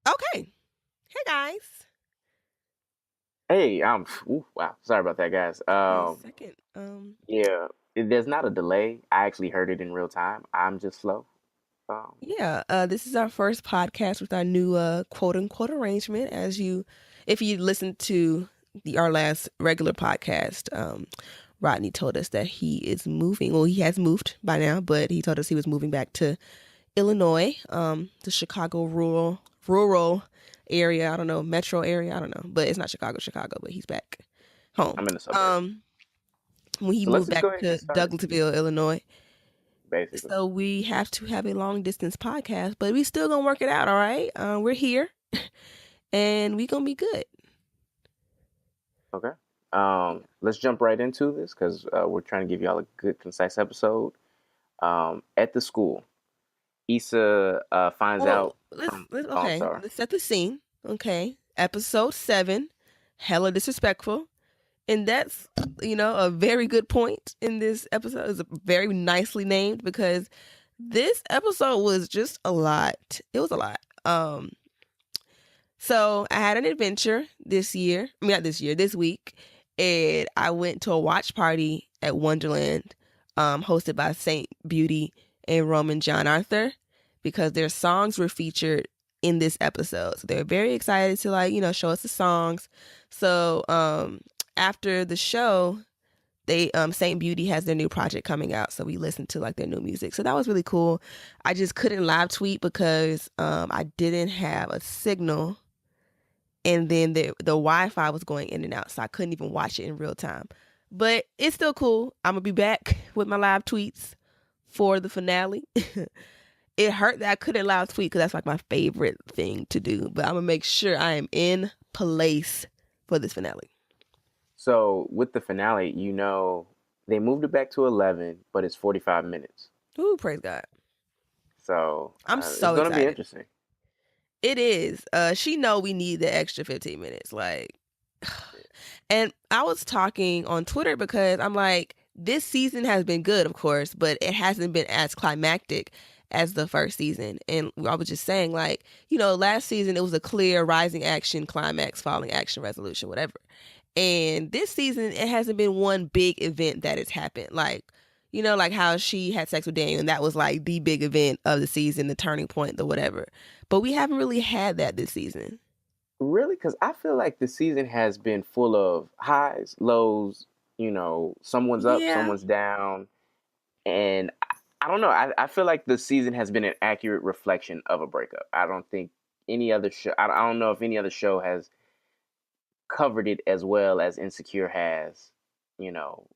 Okay. Hey guys. Hey, wow. Sorry about that, guys. A second. Yeah, there's not a delay. I actually heard it in real time. I'm just slow. Um, Yeah. This is our first podcast with our new quote unquote arrangement. If you listened to our last regular podcast, Rodney told us that he is moving. Well, he has moved by now, but he told us he was moving back to Illinois, the Chicago rural area. I don't know, metro area. I don't know, but it's not Chicago, but he's back home. I'm in the suburbs. When he So let's moved just back go ahead and to get started, Douglasville, Illinois. basically. So we have to have a long distance podcast, but we still gonna work it out. All right, we're here, and we gonna be good. Okay. Let's jump right into this because we're trying to give y'all a good, concise episode. At the school, Issa finds Oh, out from. Oh, I'm sorry. let's set the scene. Okay, episode 7, hella disrespectful, and that's a very good point in this episode. It's very nicely named because this episode was just a lot. It was a lot. So I had an adventure this year. I mean, not this year, this week. And I went to a watch party at Wonderland, hosted by Saint Beauty and Roman John Arthur, because their songs were featured in this episode. So they were very excited to show us the songs. So after the show, they Saint Beauty has their new project coming out, so we listened to their new music. So that was really cool. I just couldn't live tweet because I didn't have a signal, and then the Wi-Fi was going in and out, so I couldn't even watch it in real time. But it's still cool. I'm gonna be back with my live tweets for the finale. It hurt that I couldn't live tweet because that's my favorite thing to do. But I'm gonna make sure I am in place for this finale. So with the finale, they moved it back to 11, but it's 45 minutes. Ooh, praise God. So I'm it's so gonna be excited. interesting. It is. She know we need the extra 15 minutes. And I was talking on Twitter because I'm like, this season has been good, of course, but it hasn't been as climactic as the first season. And I was just saying, last season it was a clear rising action, climax, falling action, resolution, whatever. And this season it hasn't been one big event that has happened. Like how she had sex with Daniel, and that was the big event of the season, the turning point, the whatever. But we haven't really had that this season. Really, because I feel like the season has been full of highs, lows. Someone's up, Yeah. someone's down, and I don't know. I feel like the season has been an accurate reflection of a breakup. I don't think any other show. I don't know if any other show has covered it as well as Insecure has. You know,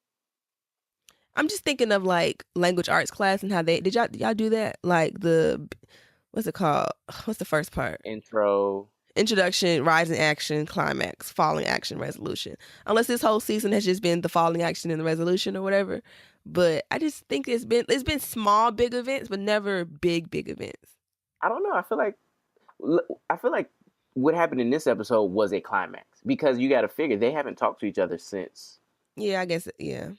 I'm just thinking of language arts class and how did y'all do that? What's it called? What's the first part? intro. Introduction, rising action, climax, falling action, resolution. Unless this whole season has just been the falling action and the resolution or whatever. But I just think it's been small big events, but never big events. I don't know. I feel like what happened in this episode was a climax because you got to figure they haven't talked to each other since. Yeah, I guess yeah.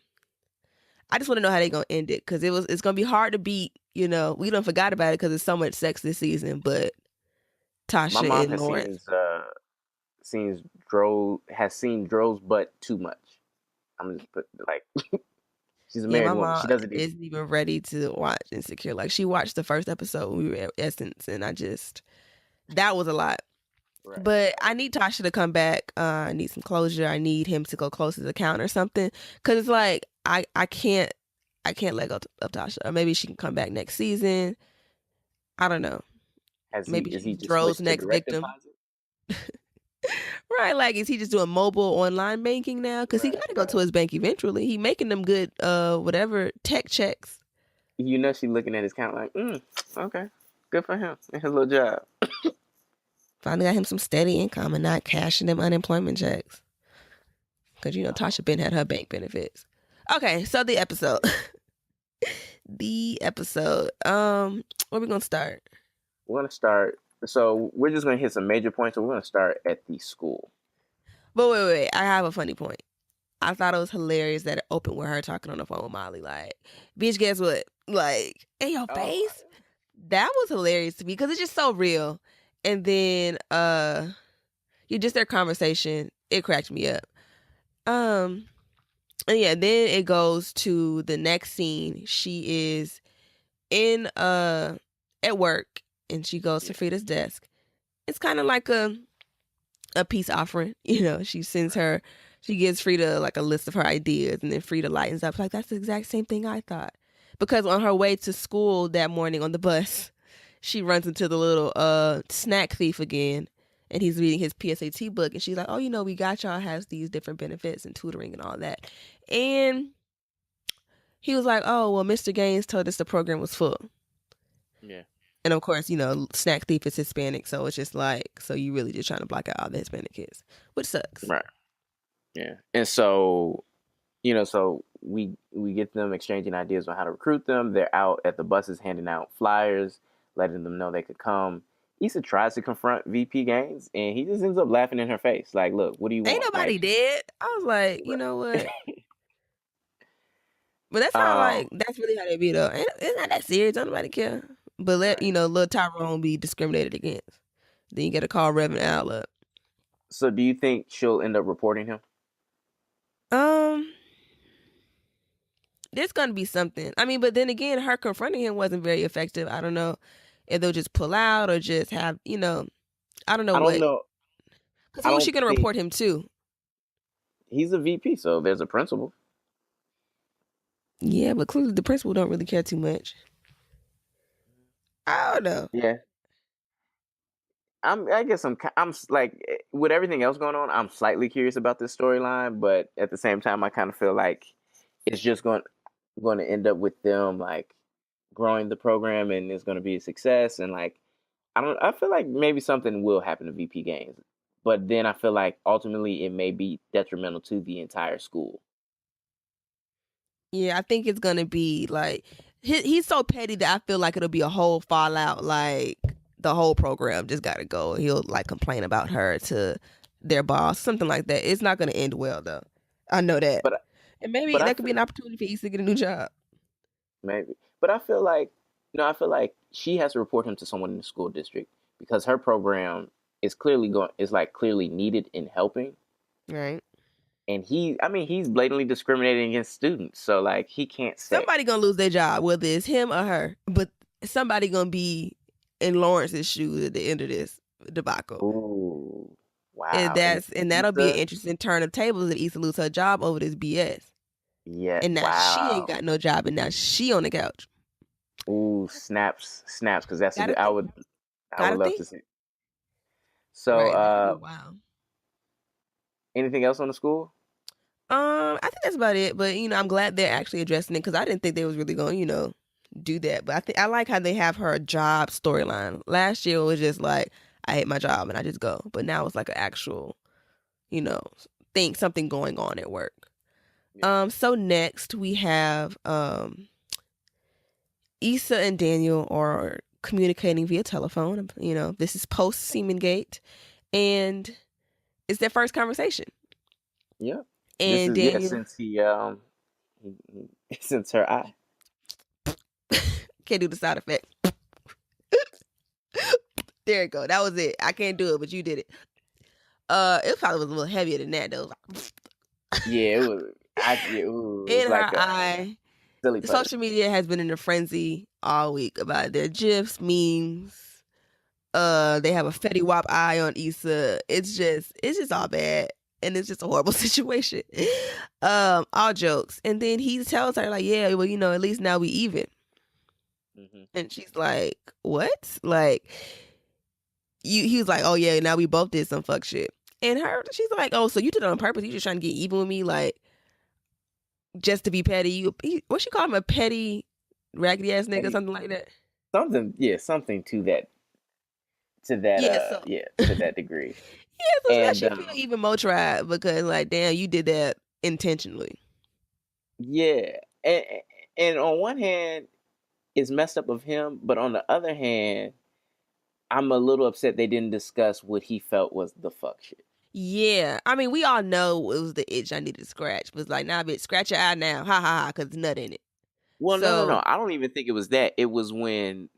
I just want to know how they're gonna end it because it's gonna be hard to beat. We don't forgot about it because there's so much sex this season, but My Tasha mom and has Lawrence. seen Dro's butt too much. I'm just put like she's a Yeah, married my woman. mom She doesn't even. isn't even ready to watch Insecure. She watched the first episode when we were at Essence, and that was a lot. Right. But I need Tasha to come back. I need some closure. I need him to go close his account or something. Cause it's I can't let go of Tasha. Or maybe she can come back next season. I don't know. Maybe Is he she's just Dro's switched to next direct victim. deposit? Right, is he just doing mobile online banking now? Because he got to go to his bank eventually. He making them good, whatever tech checks. She looking at his account like, okay, good for him and his little job. Finally got him some steady income and not cashing them unemployment checks. Because Tasha Ben had her bank benefits. Okay, so the episode. The episode. Where we gonna start? We're gonna start. So we're just gonna hit some major points. So we're gonna start at the school. But wait. I have a funny point. I thought it was hilarious that it opened with her talking on the phone with Molly. Bitch, guess what? In your face? That was hilarious to me because it's just so real. And then you just their conversation, it cracked me up. And yeah, then it goes to the next scene. She is in at work and she goes to Frida's desk. It's kind of like a peace offering, you know. She gives Frida like a list of her ideas, and then Frida lightens up like, that's the exact same thing I thought. Because on her way to school that morning on the bus, she runs into the little snack thief again, and he's reading his PSAT book, and she's like, oh, you know, We Got Y'all has these different benefits and tutoring and all that. And he was like, oh, well, Mr. Gaines told us the program was full. Yeah. And of course, you know, snack thief is Hispanic, so it's just like, so you really just trying to block out all the Hispanic kids, which sucks. Right. Yeah. And so, you know, so we get them exchanging ideas on how to recruit them. They're out at the buses handing out flyers, letting them know they could come. Issa tries to confront VP Gaines, and he just ends up laughing in her face. Like, look, what do you want? Ain't nobody like, dead. I was like, you know what? But that's how that's really how they be though. It's not that serious. Don't nobody care. But let you know, little Tyrone be discriminated against. Then you got to call Reverend Al up. So do you think she'll end up reporting him? There's gonna be something. I mean, but then again, her confronting him wasn't very effective. I don't know if they'll just pull out or just have, you know, I don't know. Because who was she gonna report him to? He's a VP, so there's a principal. Yeah, but clearly the principal don't really care too much. I don't know. Yeah. I guess I'm like, with everything else going on, I'm slightly curious about this storyline, but at the same time, I kind of feel like it's just going to end up with them like growing the program, and it's going to be a success. And like, I feel like maybe something will happen to VP Gaines, but then I feel like ultimately it may be detrimental to the entire school. Yeah, I think it's gonna be like he's so petty that I feel like it'll be a whole fallout. Like the whole program just gotta go. He'll like complain about her to their boss, something like that. It's not gonna end well though. I know that. And maybe that could be an opportunity for Issa to get a new job. Maybe, but I feel like she has to report him to someone in the school district because her program is clearly clearly needed in helping. Right. And he's blatantly discriminating against students. So like he can't stay. Somebody gonna lose their job, whether it's him or her. But somebody gonna be in Lawrence's shoes at the end of this debacle. Ooh. Wow. And that'll be an interesting turn of tables that Issa lose her job over this BS. Yeah. And now she ain't got no job, and now she on the couch. Ooh, snaps, because that's I would love to see. So wow. Anything else on the school? I think that's about it. But you know, I'm glad they're actually addressing it because I didn't think they was really going, you know, do that. But I like how they have her job storyline. Last year it was just like, I hate my job and I just go. But now it's like an actual, you know, something going on at work. Yeah. So next we have Issa and Daniel are communicating via telephone. You know, this is post Seaman Gate, and it's their first conversation. Yeah. And Daniel, since since her eye. Can't do the side effect. There you go. That was it. I can't do it, but you did it. It probably was a little heavier than that though. Yeah, it was. In her eye. Social media has been in a frenzy all week about their GIFs, memes. They have a Fetty Wap eye on Issa. It's just all bad. And it's just a horrible situation. All jokes. And then he tells her, like, yeah, well, you know, at least now we even. Mm-hmm. And she's like, what? Like, he was like, oh, yeah, now we both did some fuck shit. And she's like, oh, so you did it on purpose? You just trying to get even with me? Like, just to be petty? What she call him? A petty, raggedy ass nigga? Something like that? Something to that. To that degree. Yeah, so that shit feel even more tried because, like, damn, you did that intentionally. Yeah, and on one hand, it's messed up of him, but on the other hand, I'm a little upset they didn't discuss what he felt was the fuck shit. Yeah, I mean, we all know it was the itch I needed to scratch. But it's like, nah, bitch, scratch your eye now, ha ha ha, because there's nut in it. Well, no, I don't even think it was that. It was when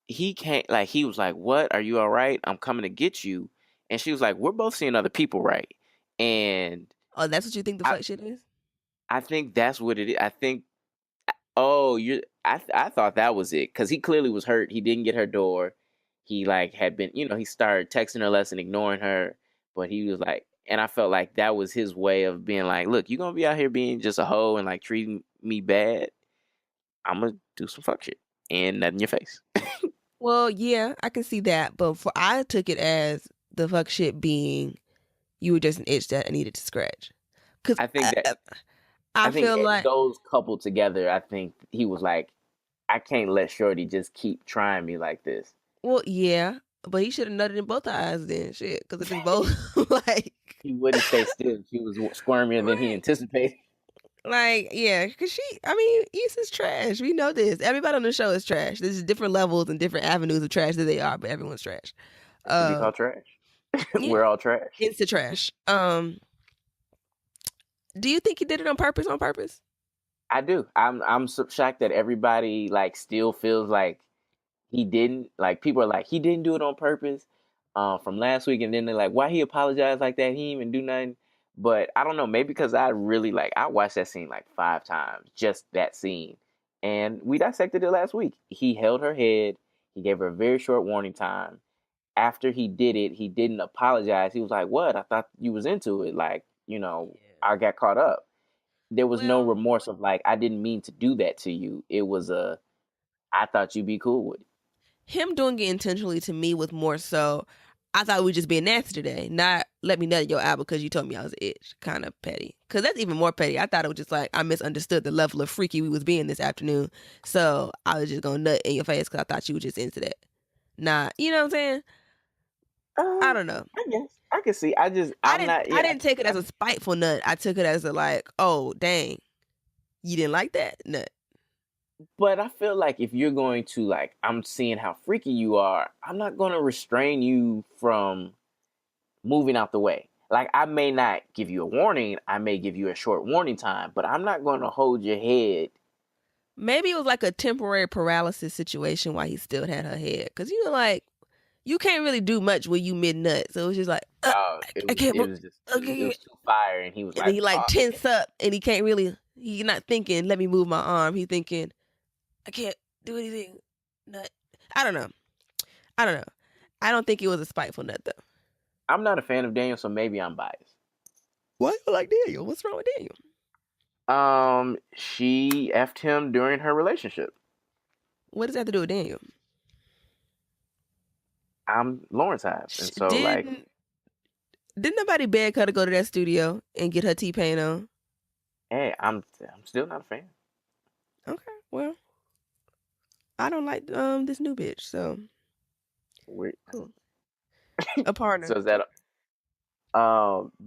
he can't, like, he was like, "What? Are you all right? I'm coming to get you." And she was like, "We're both seeing other people, right?" And Oh, that's what you think the I fuck shit is? I think that's what it is. I think, oh, I thought that was it, because he clearly was hurt. He didn't get her door. He, like, had been, he started texting her less and ignoring her, but he was like, and I felt like that was his way of being like, "Look, you gonna be out here being just a hoe and, like, treating me bad. I'm gonna do some fuck shit and nut in your face." Well, yeah, I can see that, but I took it as the fuck shit being you were just an itch that I needed to scratch. Cause I think that I feel like, those coupled together, I think he was like, "I can't let Shorty just keep trying me like this." well, yeah, but he should have nutted in both her eyes then, shit. Cause if it's both, like, He wouldn't stay still. She was squirmier than he right. anticipated. Like, yeah, cause I mean, Issa's trash. We know this. Everybody on the show is trash. There's different levels and different avenues of trash that they are, but everyone's trash. To be Uh, called trash. yeah, We're all trash. it's the trash. Do you think he did it on purpose? On purpose? I do. I'm so shocked that everybody, like, still feels like he didn't. Like, people are like, he didn't do it on purpose. From last week, and then they're like, why he apologized like that? He didn't even do nothing. But I don't know. Maybe because I really, like, I watched that scene like 5 times, just that scene, and we dissected it last week. He held her head. He gave her a very short warning time. After he did it, he didn't apologize. He was like, "What? I thought you was into it. Like, Yeah. I got caught up." There was no Well, remorse of, like, I didn't mean to do that to you. It was I thought you'd be cool with it. him doing it intentionally to me was more so. I thought we were just being nasty today, not let me nut your eye because you told me I was an itch. Kind of petty. Cause that's even more petty. I thought it was just like I misunderstood the level of freaky we was being this afternoon, so I was just gonna nut in your face because I thought you were just into that. Nah, you know what I'm saying? I don't know. I guess I can see. I'm not. I Yeah, didn't take it as a spiteful nut. I took it as a like, oh dang, you didn't like that nut. but I feel like if you're going to, like, I'm seeing how freaky you are, I'm not going to restrain you from moving out the way. Like, I may not give you a warning. I may give you a short warning time, but I'm not going to hold your head. Maybe it was like a temporary paralysis situation while he still had her head. Cause you know, like you can't really do much when you mid nut. So it was just like, I can't It move. was just it Okay. was too fire, and he was And then like, he like "Oh, tense up and he can't really, he's not thinking, let me move my arm. He's thinking, I can't do anything. Nut. I don't know. I don't know. I don't think it was a spiteful nut though. I'm not a fan of Daniel, so maybe I'm biased." Why you like Daniel? What's wrong with Daniel? She effed him during her relationship. What does that have to do with Daniel? I'm Lawrence Hive, and so, like, Didn't nobody beg her to go to that studio and get her T-Pain on? hey, I'm still not a fan. Okay, well, I don't like this new bitch, so Weird. cool. A partner. So is that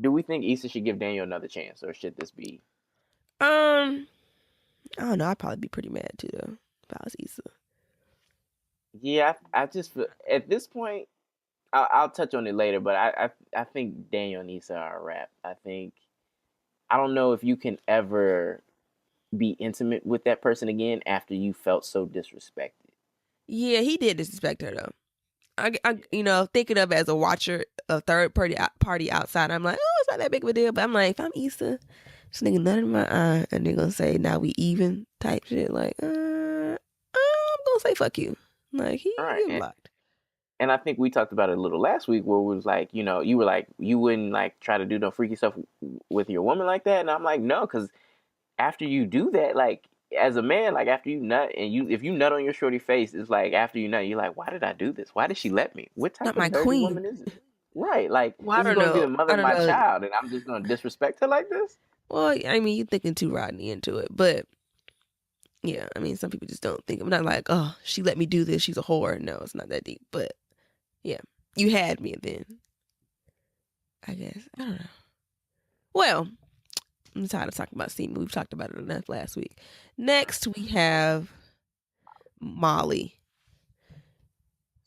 do we think Issa should give Daniel another chance, or should this be? I don't know. I'd probably be pretty mad too though if I was Issa. Yeah, I just feel, at this point, I'll touch on it later, but I think Daniel and Issa are a wrap. I don't know if you can ever be intimate with that person again after you felt so disrespected. Yeah, he did disrespect her though. Thinking of it as a watcher, a third party outside, I'm like, oh, it's not that big of a deal. But I'm like, if I'm Issa, this nigga nut in my eye, and they're gonna say now we even type shit. Like, I'm gonna say fuck you. Like All right, he blocked. and I think we talked about it a little last week, where it was like, you were like, you wouldn't, like, try to do no freaky stuff with your woman like that, and I'm like, no, because after you do that, like, as a man, like, after you nut, and if you nut on your shorty face, it's like, after you nut, you're like, why did I do this? Why did she let me? What Not type my of dirty queen. woman is it? Right, like, Well, I this is don't going to be know. the mother I of don't my know. child, and I'm just going to disrespect her like this? Well, I mean, you're thinking too Rodney into it, but yeah, I mean, some people just don't think. I'm not like, oh, she let me do this. She's a whore. No, it's not that deep. But yeah, you had me then. I guess I don't know. Well, I'm tired of talking about semen. We've talked about it enough last week. Next, we have Molly,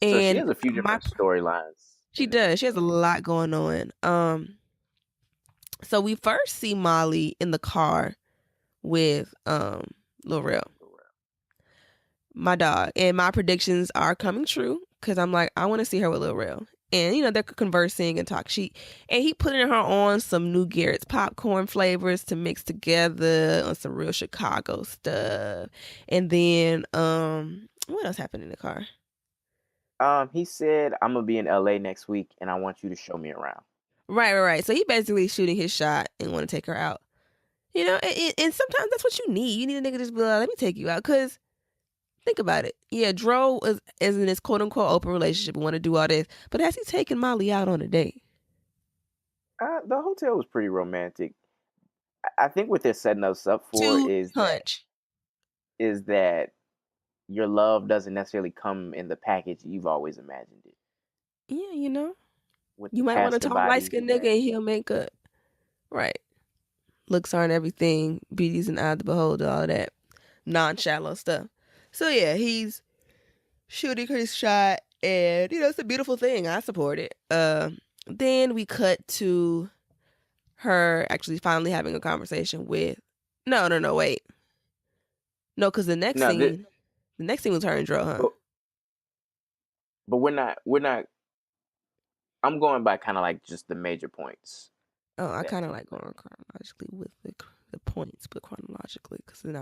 So she and has a few different storylines. she does. She has a lot going on. So we first see Molly in the car with L'Oreal. my dog. And my predictions are coming true because I'm like, I want to see her with Lil Rel. And, they're conversing and talk. And he putting her on some new Garrett's popcorn flavors to mix together on some real Chicago stuff. And then, what else happened in the car? He said, I'm gonna be in LA next week and I want you to show me around. Right. So he basically shooting his shot and want to take her out. And sometimes that's what you need. You need a nigga to just be like, let me take you out. Because think about it. Yeah, Dro is in this quote unquote open relationship and want to do all this. But has he taken Molly out on a date? The hotel was pretty romantic. I think what they're setting us up for Too much. is that your love doesn't necessarily come in the package you've always imagined it. Yeah, With you might want to talk light skinned nigga and he'll make up. Right. Looks aren't everything. Beauty's an eye of the beholder, all that non-shallow stuff. So yeah, he's shooting his shot and it's a beautiful thing. I support it. Then we cut to her actually finally having a conversation with no, wait. No, because the next scene was her and Dro, huh? But we're not I'm going by kind of like just the major points. Oh, I kind of like going chronologically with the points, but chronologically, because then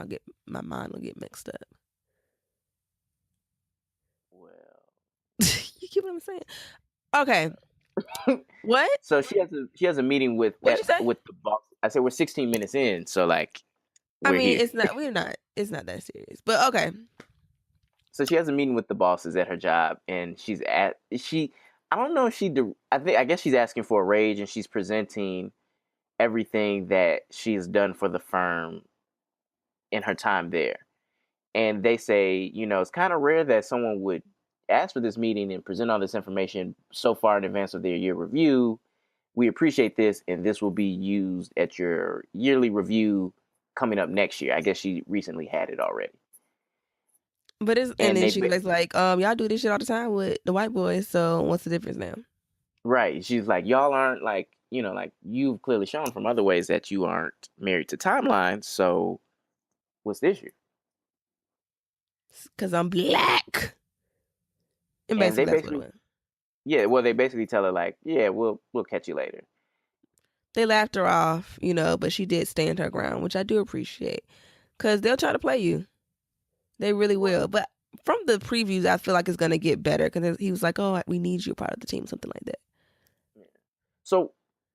my mind will get mixed up. Well, you get what I'm saying? Okay. What? So she has a meeting with the boss. I said we're 16 minutes in, so like it's not that serious. But okay. So she has a meeting with the bosses at her job, and I don't know if I guess she's asking for a raise, and she's presenting everything that she's done for the firm in her time there. And they say, it's kind of rare that someone would ask for this meeting and present all this information so far in advance of their year review. We appreciate this, and this will be used at your yearly review coming up next year. I guess she recently had it already. But and then she was like, y'all do this shit all the time with the white boys, so what's the difference now? Right. She's like, y'all aren't like, like you've clearly shown from other ways that you aren't married to timelines, so what's the issue? Because I'm black. And basically that's what it was. Yeah, well, they basically tell her like, yeah, we'll catch you later. They laughed her off, but she did stand her ground, which I do appreciate. Because they'll try to play you. They really will. But from the previews, I feel like it's going to get better. Because he was like, oh, we need you part of the team, something like that. Yeah. So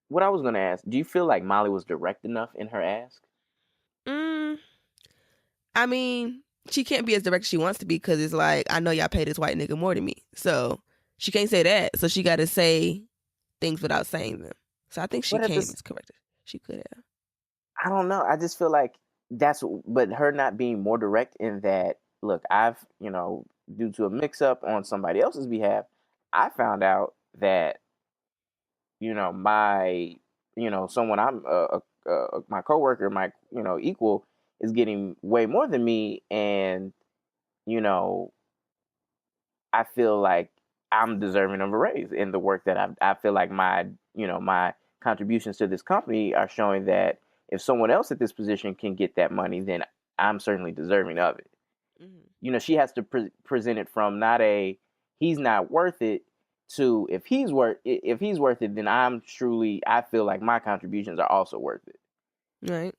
what I was going to ask, do you feel like Molly was direct enough in her ask? I mean, she can't be as direct as she wants to be because it's like, I know y'all pay this white nigga more than me. So she can't say that. So she got to say things without saying them. So I think she came as correct. She could have. I don't know. I just feel like but her not being more direct in that, look, I've, due to a mix up on somebody else's behalf, I found out that, my, someone I'm, my coworker, my, equal is getting way more than me. And, I feel like I'm deserving of a raise in the work that I feel like my contributions to this company are showing that if someone else at this position can get that money, then I'm certainly deserving of it. Mm-hmm. She has to present it from not a he's not worth it to if he's worth it, then I feel like my contributions are also worth it. Right.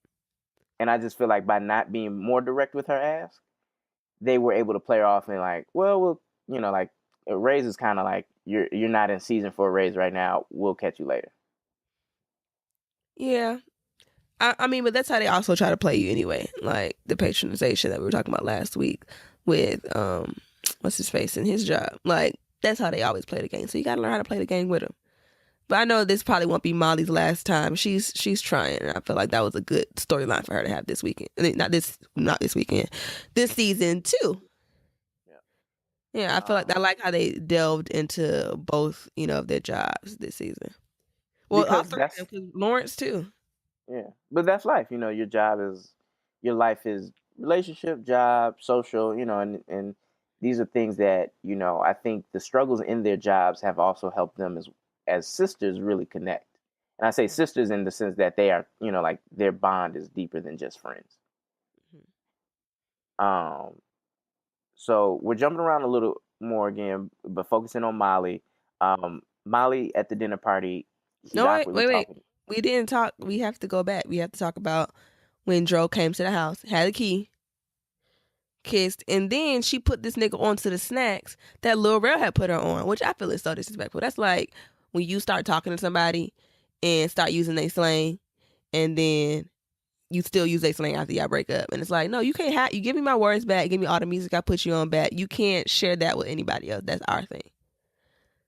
And I just feel like by not being more direct with her ask, they were able to play her off and like, well, like a raise is kind of like you're not in season for a raise right now. We'll catch you later. Yeah. I mean, but that's how they also try to play you anyway. Like the patronization that we were talking about last week with what's his face and his job. Like that's how they always play the game. So you got to learn how to play the game with them. But I know this probably won't be Molly's last time. She's trying. And I feel like that was a good storyline for her to have this weekend. Not this weekend. This season too. Yeah, I feel like I like how they delved into both, of their jobs this season. Well, all three of them, because Lawrence too. Yeah, but that's life. Your life is relationship, job, social. And these are things that I think the struggles in their jobs have also helped them as sisters really connect. And I say sisters in the sense that they are, like their bond is deeper than just friends. Mm-hmm. So we're jumping around a little more again, but focusing on Molly. Molly at the dinner party, she's No, wait, awkwardly wait, wait. talking. We didn't talk. We have to go back. We have to talk about when Dro came to the house, had a key, kissed, and then she put this nigga onto the snacks that Lil Rel had put her on, which I feel is so disrespectful. That's like when you start talking to somebody and start using their slang, and then you still use their slang after y'all break up. And it's like, no, you can't have, you give me my words back, give me all the music I put you on back. You can't share that with anybody else. That's our thing.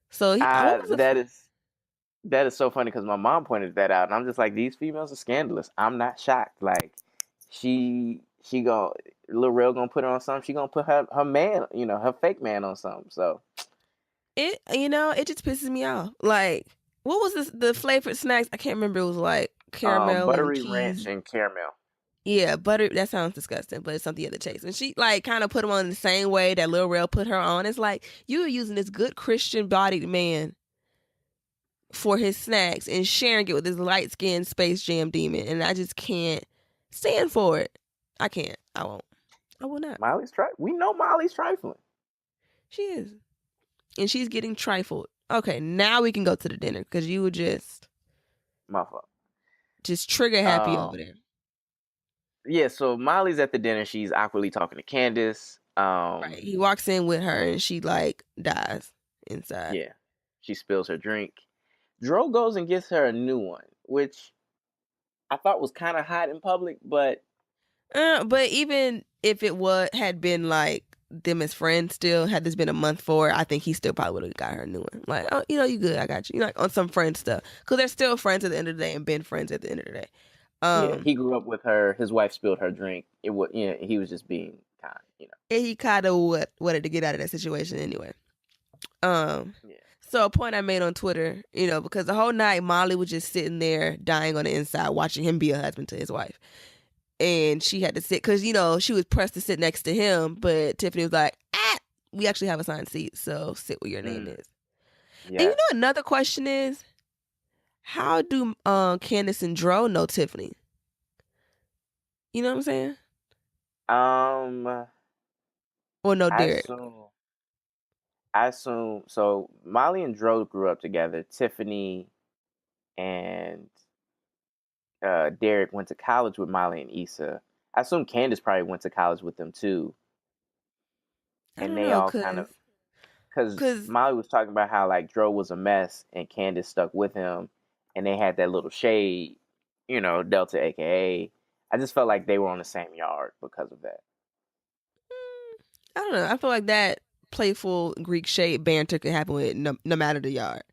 So what was That is so funny because my mom pointed that out, and I'm just like, these females are scandalous. I'm not shocked. Like, she gonna Lil Rel gonna put her on something. She gonna put her man, her fake man on something. So it just pisses me off. Like, what was this? The flavored snacks? I can't remember. It was like caramel and buttery ranch cheese. and caramel. Yeah, butter. That sounds disgusting, but it's something you have to taste. And she like kind of put them on the same way that Lil Rel put her on. It's like you are using this good Christian bodied man for his snacks and sharing it with this light skinned Space Jam demon, and I just can't stand for it. I can't. I won't. I will not. We know Molly's trifling. She is, and she's getting trifled. Okay, now we can go to the dinner because you were just My fault. Just trigger happy over there. Yeah, so Molly's at the dinner. She's awkwardly talking to Candace. Right. He walks in with her and she like dies inside. Yeah. She spills her drink. Dro goes and gets her a new one, which I thought was kind of hot in public, but even if it had been like them as friends still, had this been a month forward, I think he still probably would have got her a new one. Like, oh, you good, I got you. Like on some friend stuff. Because they're still friends at the end of the day and been friends at the end of the day. Yeah, he grew up with her. His wife spilled her drink. It was, he was just being kind, And he kind of wanted to get out of that situation anyway. Yeah. So a point I made on Twitter, because the whole night Molly was just sitting there dying on the inside, watching him be a husband to his wife. And she had to sit, because, she was pressed to sit next to him, but Tiffany was like, we actually have assigned seats, so sit where your name is. Yeah. And another question is, how do Candace and Dro know Tiffany? You know what I'm saying? Or no Derek? I assume, so Molly and Dro grew up together. Tiffany and Derek went to college with Molly and Issa. I assume Candace probably went to college with them too. And they all kind of, because Molly was talking about how like Dro was a mess and Candace stuck with him, and they had that little shade, Delta, aka. I just felt like they were on the same yard because of that. I don't know. I feel like that playful Greek shade banter could happen with no matter the yard.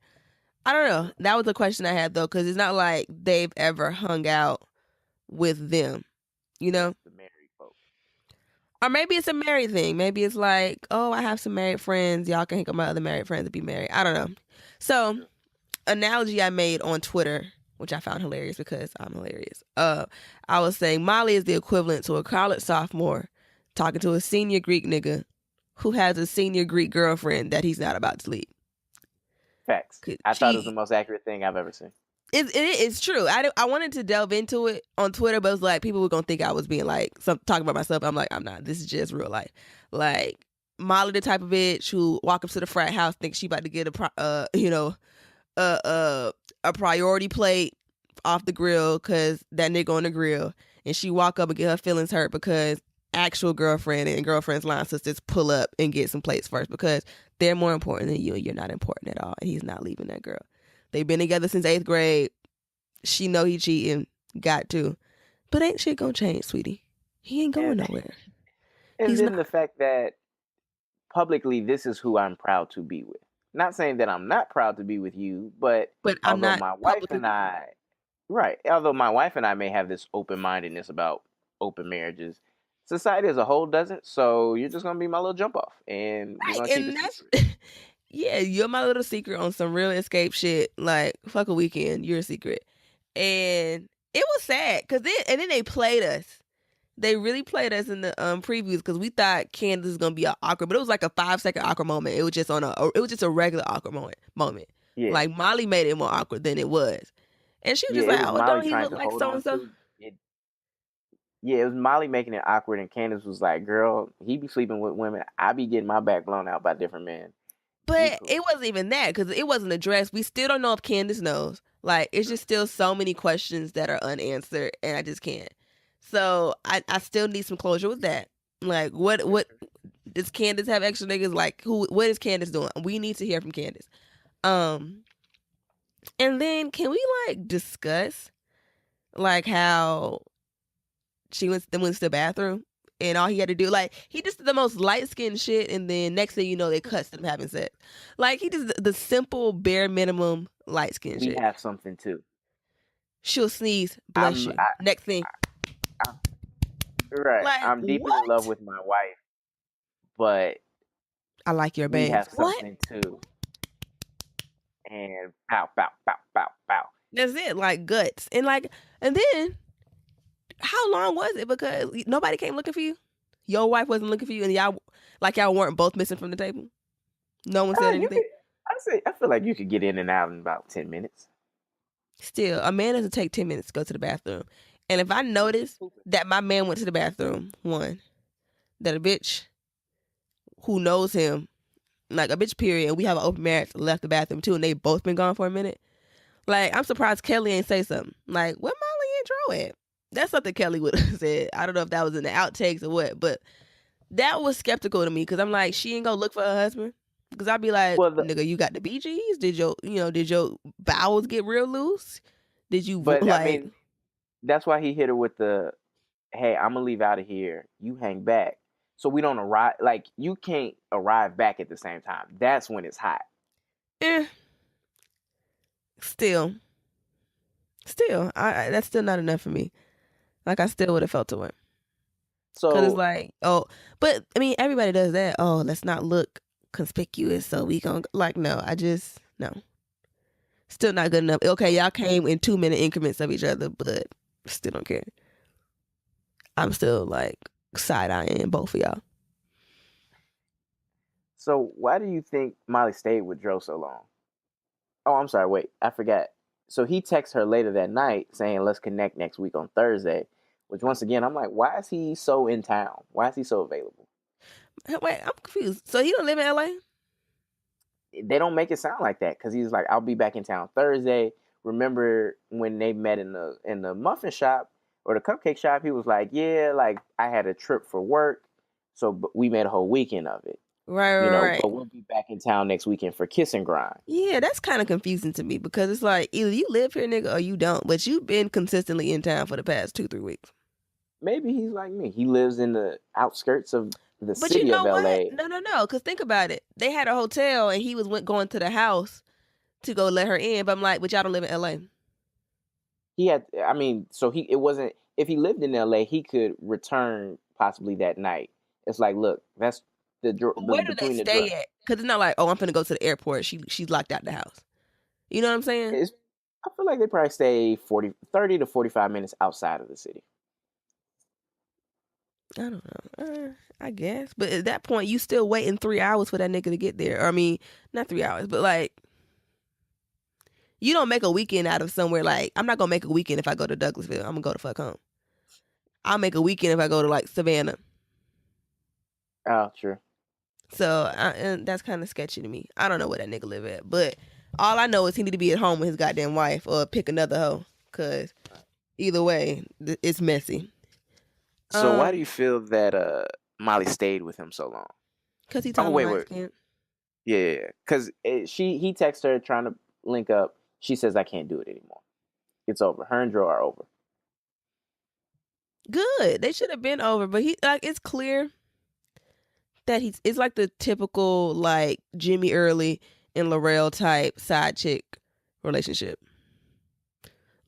I don't know. That was a question I had though, because it's not like they've ever hung out with them, The married folks. Or maybe it's a married thing. Maybe it's like, oh, I have some married friends. Y'all can hang out with my other married friends to be married. I don't know. So, analogy I made on Twitter, which I found hilarious because I'm hilarious. I was saying Molly is the equivalent to a college sophomore talking to a senior Greek nigga who has a senior Greek girlfriend that he's not about to leave. Facts. I thought it was the most accurate thing I've ever seen. It's true. I wanted to delve into it on Twitter, but it was like people were gonna think I was being like talking about myself. I'm like, I'm not. This is just real life. Like Molly, the type of bitch who walk up to the frat house, thinks she about to get a priority plate off the grill because that nigga on the grill, and she walk up and get her feelings hurt because actual girlfriend and girlfriend's line sisters pull up and get some plates first because they're more important than you and you're not important at all, and he's not leaving that girl. They've been together since 8th grade. She know he cheating, got to, but ain't shit gonna change, sweetie. He ain't going nowhere. And then the fact that publicly this is who I'm proud to be with. Not saying that I'm not proud to be with you, but I'm not. My wife and I, right? Although my wife and I may have this open-mindedness about open marriages, society as a whole doesn't. So you're just gonna be my little jump off, and we're gonna keep it secret. Yeah, you're my little secret on some real escape shit. Like fuck a weekend, you're a secret, and it was sad because then they played us. They really played us in the previews because we thought Candace was gonna be awkward, but it was like a 5-second awkward moment. It was just a regular awkward moment. Yeah. Like Molly made it more awkward than it was, and she was just like, "Oh, don't he look like so and so?" Yeah, it was Molly making it awkward, and Candace was like, "Girl, he be sleeping with women. I be getting my back blown out by different men. We But cool." it wasn't even that because it wasn't addressed. We still don't know if Candace knows. Like, it's just still so many questions that are unanswered, and I just can't. So I still need some closure with that. Like, what does Candace have extra niggas? Like, what is Candace doing? We need to hear from Candace. Um, and then can we like discuss like how she went to the bathroom and all he had to do, like, he just did the most light skinned shit, and then next thing you know, they cut them having sex. Like, he just the simple bare minimum light skinned We shit. have something too. She'll sneeze, bless I'm you. Next thing, I, right. like, I'm deeply in love what? with my wife, but I like your we bangs. have What? something too. And pow, pow, pow, pow, pow. That's it, like guts, and like, and then how long was it? Because nobody came looking for you. Your wife wasn't looking for you, and y'all weren't both missing from the table. No one said You anything. could. I feel like you could get in and out in about 10 minutes. Still, a man doesn't take 10 minutes to go to the bathroom. And if I notice that my man went to the bathroom, one, that a bitch who knows him, like a bitch period, and we have an open marriage, left the bathroom too, and they both been gone for a minute. Like, I'm surprised Kelly ain't say something. Like, what Molly and Dro at? That's something Kelly would have said. I don't know if that was in the outtakes or what, but that was skeptical to me because I'm like, she ain't gonna look for her husband. Because I'd be like, Well, nigga, you got the BGs? Did your bowels get real loose? Did you but I like? mean, that's why he hit her with the, "Hey, I'm gonna leave out of here. You hang back, so we don't arrive. Like you can't arrive back at the same time. That's when it's hot." Eh, still, I that's still not enough for me. Like, I still would have felt away. Cause it's So, like, oh, but I mean, everybody does that. Oh, let's not look conspicuous, so we gon' like, no. No, still not good enough. Okay, y'all came in 2 minute increments of each other, but still don't care. I'm still like side eyeing both of y'all. so why do you think Molly stayed with Dro so long? Oh, I'm sorry. Wait, I forgot. So he texts her later that night saying, "Let's connect next week on Thursday." Which once again, I'm like, why is he so in town? Why is he so available? Wait, I'm confused. So he don't live in LA? They don't make it sound like that because he's like, "I'll be back in town Thursday." Remember when they met in the muffin shop or the cupcake shop? He was like, "Yeah, like I had a trip for work, so we made a whole weekend of it, Right, right, right. But we'll be back in town next weekend for kiss and grind." Yeah, that's kind of confusing to me because it's like either you live here, nigga, or you don't. But you've been consistently in town for the past 2-3 weeks. Maybe he's like me. He lives in the outskirts of the But you city know of what? LA. No. Because think about it. They had a hotel, and he was going to the house to go let her in. But I'm like, but y'all don't live in LA. He had, I mean, so it wasn't, if he lived in LA, he could return possibly that night. It's like, look, that's Where do they between the stay at? Because it's not like, oh, I'm finna go to the airport. She's locked out the house. You know what I'm saying? it's, I feel like they probably stay 30 to 45 minutes outside of the city. I don't know. I guess. But at that point, you still waiting 3 hours for that nigga to get there. Or, I mean, not 3 hours, but like, you don't make a weekend out of somewhere. Like, I'm not gonna make a weekend if I go to Douglasville. I'm gonna go to fuck home. I'll make a weekend if I go to like Savannah. Oh, true. So and that's kind of sketchy to me. I don't know where that nigga live at, but all I know is he need to be at home with his goddamn wife or pick another hoe. Cause either way, it's messy. So why do you feel that Molly stayed with him so long? Cause he Oh, tall and wait, light wait. skinned. Yeah. Because he texts her trying to link up. She says, "I can't do it anymore. It's over. Her and Dro are over." Good. They should have been over, but he like it's clear that it's like the typical like Jimmy Early and Laurel type side chick relationship.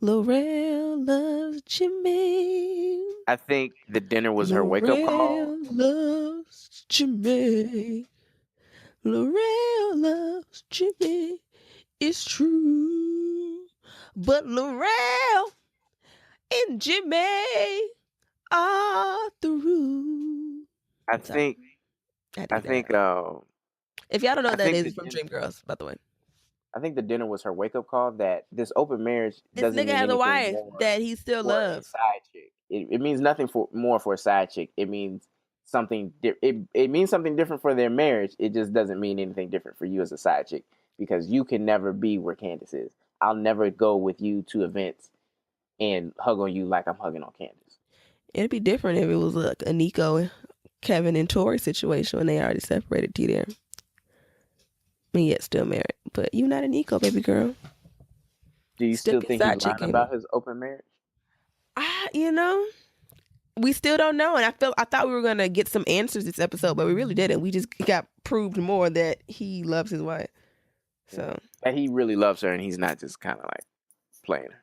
Laurel loves Jimmy. I think the dinner was her wake-up call. Laurel loves Jimmy. Laurel loves Jimmy. It's true. But Laurel and Jimmy are through. I I'm sorry. think I think If y'all don't know I what that think is, the it's from dinner, Dreamgirls, by the way. I think the dinner was her wake up call that this open marriage This doesn't nigga mean has a anything wife more that he still for a loves. side chick. it means nothing more for a side chick. It means something. It means something different for their marriage. It just doesn't mean anything different for you as a side chick because you can never be where Candace is. I'll never go with you to events and hug on you like I'm hugging on Candace. It'd be different if it was like a Nico, Kevin, and Tori situation when they already separated T there. And yet still married. But you not a Nico, baby girl. Do you still think he's lying about his open marriage? You know, we still don't know. And I thought we were going to get some answers this episode, but we really didn't. We just got proved more that he loves his wife. So that he really loves her and he's not just kind of like playing her.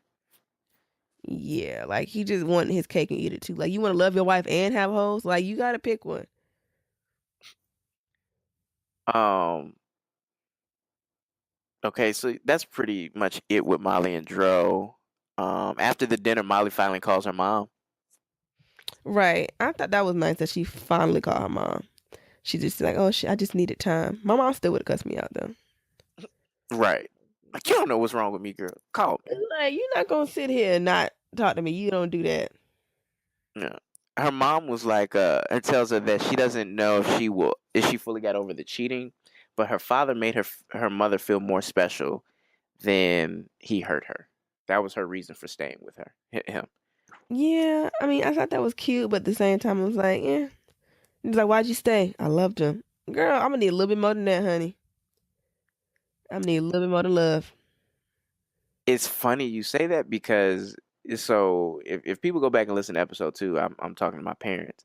Yeah, like he just wanted his cake and eat it too. Like you want to love your wife and have hoes? Like you got to pick one. Okay, so that's pretty much it with Molly and Dro. After the dinner, Molly finally calls her mom. Right. I thought that was nice that she finally called her mom. She just like, oh, I just needed time. My mom still would have cussed me out though. Right. Like you don't know what's wrong with me, girl. Call me. Like you're not gonna sit here and not talk to me. You don't do that. Yeah. Her mom was like, and tells her that she doesn't know if she fully got over the cheating, but her father made her mother feel more special than he hurt her. That was her reason for staying with him. Yeah, I mean, I thought that was cute, but at the same time, I was like, yeah. He's like, why'd you stay? I loved him. Girl, I'm gonna need a little bit more than that, honey. I'm gonna need a little bit more to love. It's funny you say that because so if people go back and listen to episode 2, I'm talking to my parents,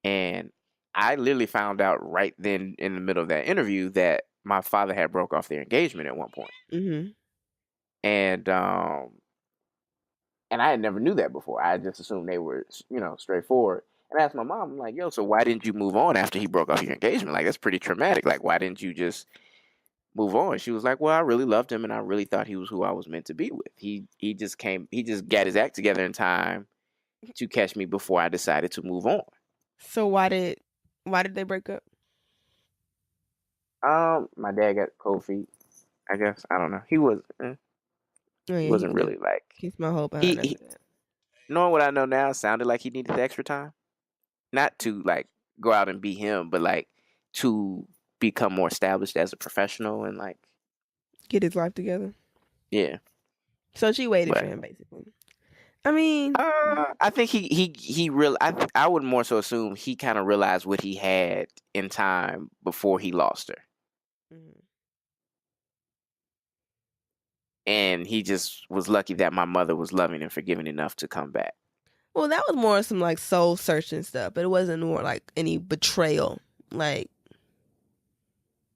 and I literally found out right then in the middle of that interview that my father had broke off their engagement at one point. Mm-hmm. And I had never knew that before. I just assumed they were, straightforward. And I asked my mom, I'm like, yo, so why didn't you move on after he broke off your engagement? Like, that's pretty traumatic. Like, why didn't you just move on? She was like, well, I really loved him and I really thought he was who I was meant to be with. He just got his act together in time to catch me before I decided to move on. So why did they break up? My dad got cold feet, I guess. I don't know. He wasn't really like keeps my hope behind he, knowing what I know now, sounded like he needed the extra time. Not to like go out and be him, but like to become more established as a professional and like get his life together. Yeah. So she waited for him, basically. I mean, I think he really. I would more so assume he kind of realized what he had in time before he lost her, and he just was lucky that my mother was loving and forgiving enough to come back. Well, that was more some like soul searching stuff, but it wasn't more like any betrayal. Like,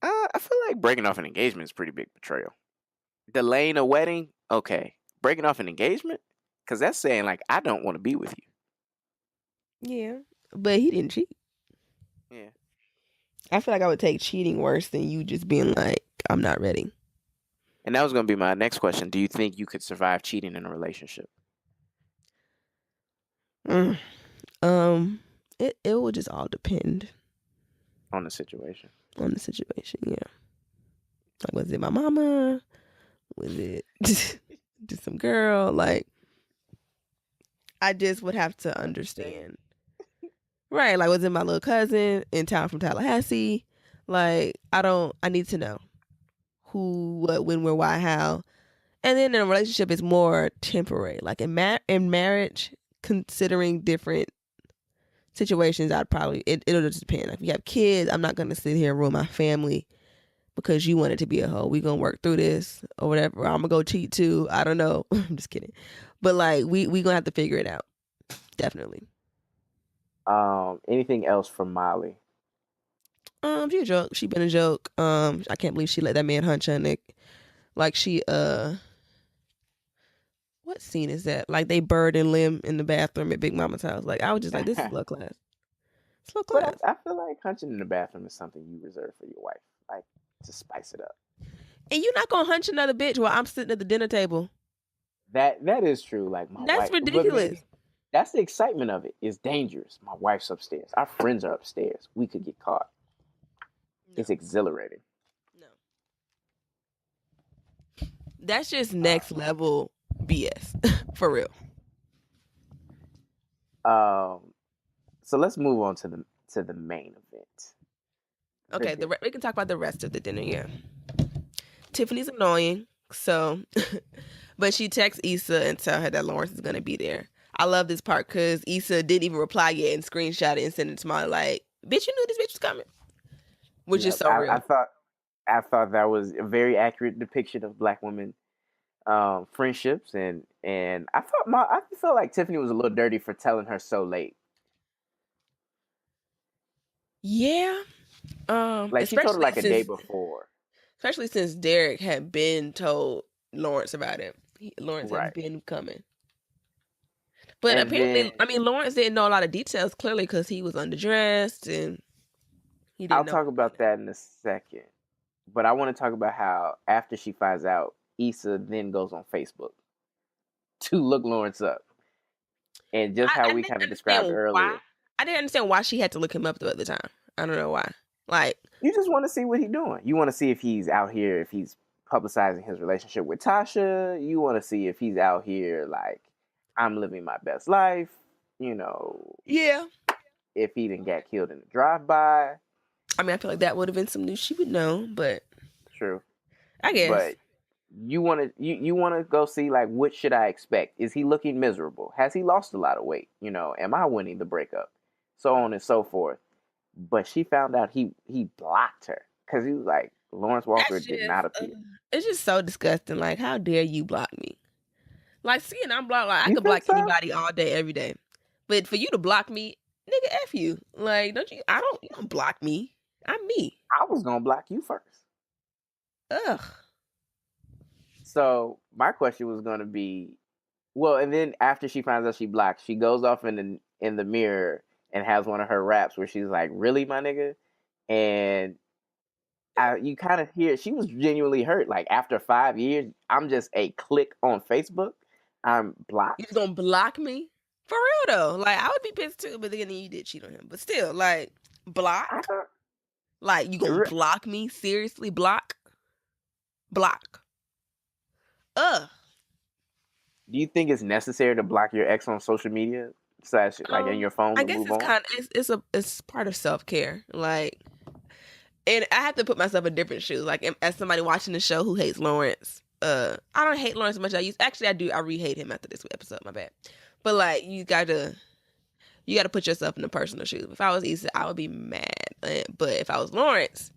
I feel like breaking off an engagement is a pretty big betrayal. Delaying a wedding, okay. Breaking off an engagement, because that's saying like I don't want to be with you. Yeah, but he didn't cheat. Yeah, I feel like I would take cheating worse than you just being like, I'm not ready. And that was going to be my next question. Do you think you could survive cheating in a relationship? It will just all depend on the situation. On the situation, yeah. Like, was it my mama? Was it just some girl? Like, I just would have to understand. Right, like, was it my little cousin in town from Tallahassee? Like, I need to know who, what, when, where, why, how. And then in a relationship, it's more temporary. Like, in marriage, considering different situations, it'll just depend. Like, if you have kids, I'm not going to sit here and ruin my family because you want it to be a hoe. We going to work through this or whatever. I'm going to go cheat too. I don't know. I'm just kidding. But, like, we going to have to figure it out. Definitely. Anything else from Molly? She a joke. She been a joke. I can't believe she let that man hunch her neck. Like she what scene is that? Like they bird and limb in the bathroom at Big Mama's house. Like I was just like, this is low class. It's low class. But I feel like hunching in the bathroom is something you reserve for your wife, like to spice it up. And you're not gonna hunch another bitch while I'm sitting at the dinner table. That is true. Like that's ridiculous. That's the excitement of it. It's dangerous. My wife's upstairs. Our friends are upstairs. We could get caught. No. It's exhilarating. No. That's just next level BS. For real. So let's move on to the main event. Okay, we can talk about the rest of the dinner. Yeah, Tiffany's annoying, so but she texts Issa and tell her that Lawrence is gonna be there. I love this part because Issa didn't even reply yet and screenshot it and send it to Molly like, "Bitch, you knew this bitch was coming," which is so real. I thought that was a very accurate depiction of Black women friendships, and I felt like Tiffany was a little dirty for telling her so late. Yeah, Like she told her like a day before. Especially since Derek had been told Lawrence about it. Lawrence had Right. been coming. But And apparently, then, I mean, Lawrence didn't know a lot of details clearly because he was underdressed and he didn't I'll know. talk about that in a second. But I want to talk about how after she finds out, Issa then goes on Facebook to look Lawrence up. And just how we kind of described earlier. I didn't understand why she had to look him up at the time. I don't know why. Like, you just want to see what he's doing. You want to see if he's out here, if he's publicizing his relationship with Tasha. You want to see if he's out here like, I'm living my best life. You know. Yeah. If he didn't get killed in a drive-by. I mean, I feel like that would have been some news she would know, but true. I guess. But you want to go see like, what should I expect? Is he looking miserable? Has he lost a lot of weight? You know, am I winning the breakup? So on and so forth. But she found out he blocked her because he was like, Lawrence Walker did not appear. It's just so disgusting. Like, how dare you block me? Like, seeing I'm blocked, like I could block so? anybody all day, every day. But for you to block me, nigga, F you. Like, you don't block me. I'm me. I was gonna block you first. Ugh. So my question was gonna be, well, and then after she finds out she blocked, she goes off in the mirror and has one of her raps where she's like, "Really, my nigga?" And you kind of hear she was genuinely hurt. Like, after 5 years, I'm just a click on Facebook. I'm blocked. You just gonna block me? For real though. Like, I would be pissed too, but then you did cheat on him. But still, like, block? Like, you gonna block me? Seriously? Block? Ugh. Do you think it's necessary to block your ex on social media / like in your phone? I guess it's part of self-care. Like, and I have to put myself in different shoes. Like, as somebody watching the show who hates Lawrence, I don't hate Lawrence as much as I used. Actually, I do. I re-hate him after this episode. My bad. But like, you gotta put yourself in the personal shoes. If I was Issa, I would be mad. But if I was Lawrence,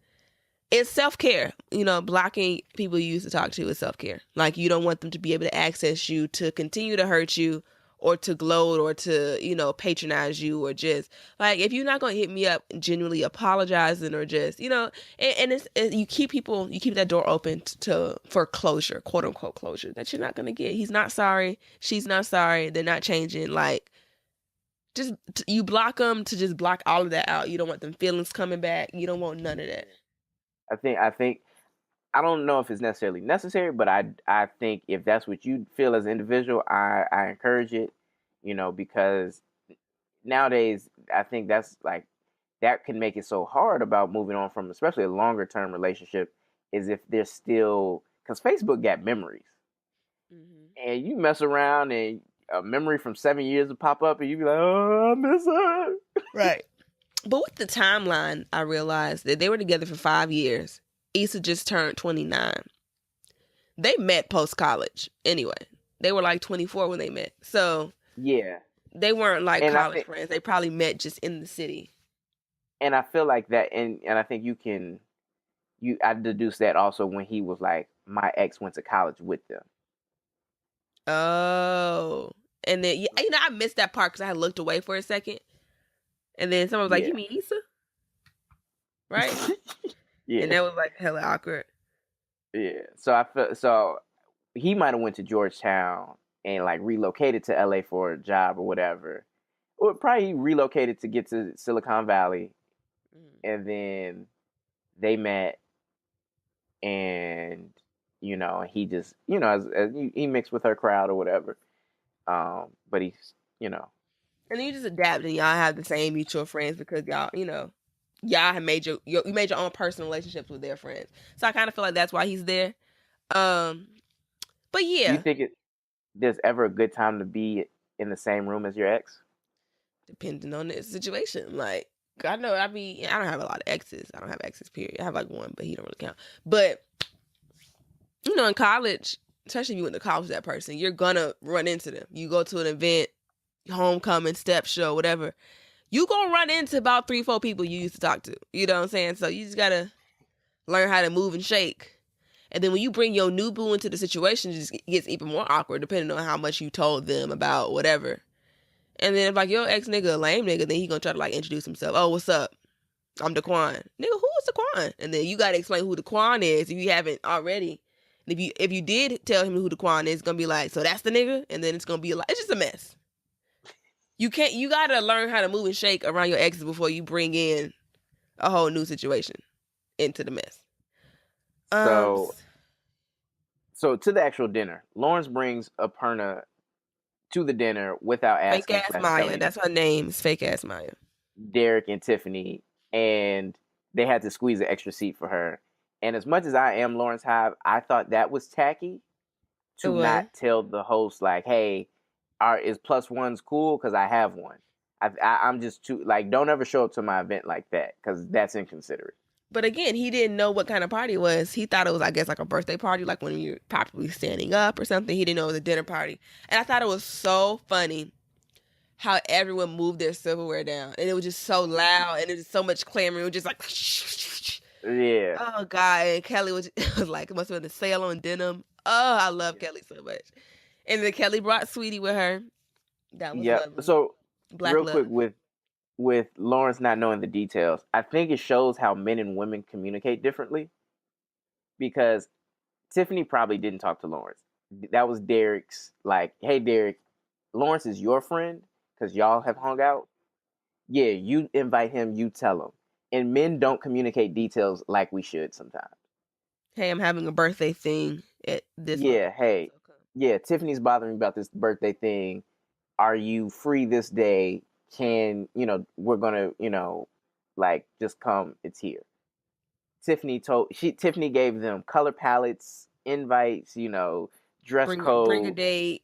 it's self-care. You know, blocking people you used to talk to is self-care. Like, you don't want them to be able to access you, to continue to hurt you, or to gloat, or to, you know, patronize you, or just, like, if you're not going to hit me up genuinely apologizing, or just, you know, and you keep that door open for closure, quote unquote closure, that you're not going to get. He's not sorry. She's not sorry. They're not changing. Like, just, you block them to just block all of that out. You don't want them feelings coming back. You don't want none of that. I think I don't know if it's necessarily necessary, but I think if that's what you feel as an individual, I encourage it, you know, because nowadays I think that's like, that can make it so hard about moving on from especially a longer term relationship, is if there's still, because Facebook got memories. Mm-hmm. And you mess around and a memory from 7 years will pop up and you be like, oh, I miss her. Right. But with the timeline, I realized that they were together for 5 years. Issa just turned 29. They met post-college anyway. They were like 24 when they met. So yeah, they weren't like college friends. They probably met just in the city. And I feel like that, and I think I deduced that also when he was like, my ex went to college with them. Oh. And then, you know, I missed that part because I looked away for a second. And then someone was like, you mean Issa? Right? Yeah. And that was like hella awkward. Yeah. So he might have went to Georgetown and like relocated to LA for a job or whatever. Or probably he relocated to get to Silicon Valley. And then they met, and, you know, he just, you know, as he mixed with her crowd or whatever. But he's, you know. And you just adapt, and y'all have the same mutual friends because y'all, you know, y'all have made you made your own personal relationships with their friends. So I kind of feel like that's why he's there. But yeah. Do you think there's ever a good time to be in the same room as your ex? depending on the situation. Like, I know I don't have a lot of exes. I don't have exes, period. I have like one, but he don't really count. But, in college, especially if you went to college with that person, you're gonna run into them. You go to an event, homecoming, step show, whatever. You gonna run into about 3-4 people you used to talk to. You know what I'm saying? So you just gotta learn how to move and shake. And then when you bring your new boo into the situation, it just gets even more awkward depending on how much you told them about whatever. And then if like your ex nigga a lame nigga, then he gonna try to like introduce himself. Oh, what's up? I'm Daquan. Nigga, who is Daquan? And then you gotta explain who Daquan is if you haven't already. And if you did tell him who Daquan is, it's gonna be like, so that's the nigga? And then it's gonna be it's just a mess. You gotta learn how to move and shake around your exes before you bring in a whole new situation into the mess. So to the actual dinner, Lawrence brings Aparna to the dinner without asking. Fake ass Maya. That's her name. It's fake ass Maya. Derek and Tiffany, and they had to squeeze an extra seat for her. And as much as I am Lawrence Hive, I thought that was tacky to not tell the host like, "Hey, is +1s cool? Because I have one." I'm just too like, don't ever show up to my event like that because that's inconsiderate. But again, he didn't know what kind of party it was. He thought it was, I guess, like a birthday party, like when you're probably standing up or something. He didn't know it was a dinner party. And I thought it was so funny how everyone moved their silverware down. And it was just so loud and it was so much clamoring. It was just like, yeah. Oh, God. And Kelly was like, it must have been a sale on denim. Oh, I love Kelly so much. And then Kelly brought Sweetie with her. That was lovely. So, Black real love. quick, with Lawrence not knowing the details, I think it shows how men and women communicate differently. Because Tiffany probably didn't talk to Lawrence. That was Derek's, like, hey, Derek, Lawrence is your friend because y'all have hung out. Yeah, you invite him, you tell him. And men don't communicate details like we should sometimes. Hey, I'm having a birthday thing at this Yeah, Tiffany's bothering me about this birthday thing. Are you free this day? Can, we're going to, like, just come. It's here. Tiffany gave them color palettes, invites, dress code. Bring a date.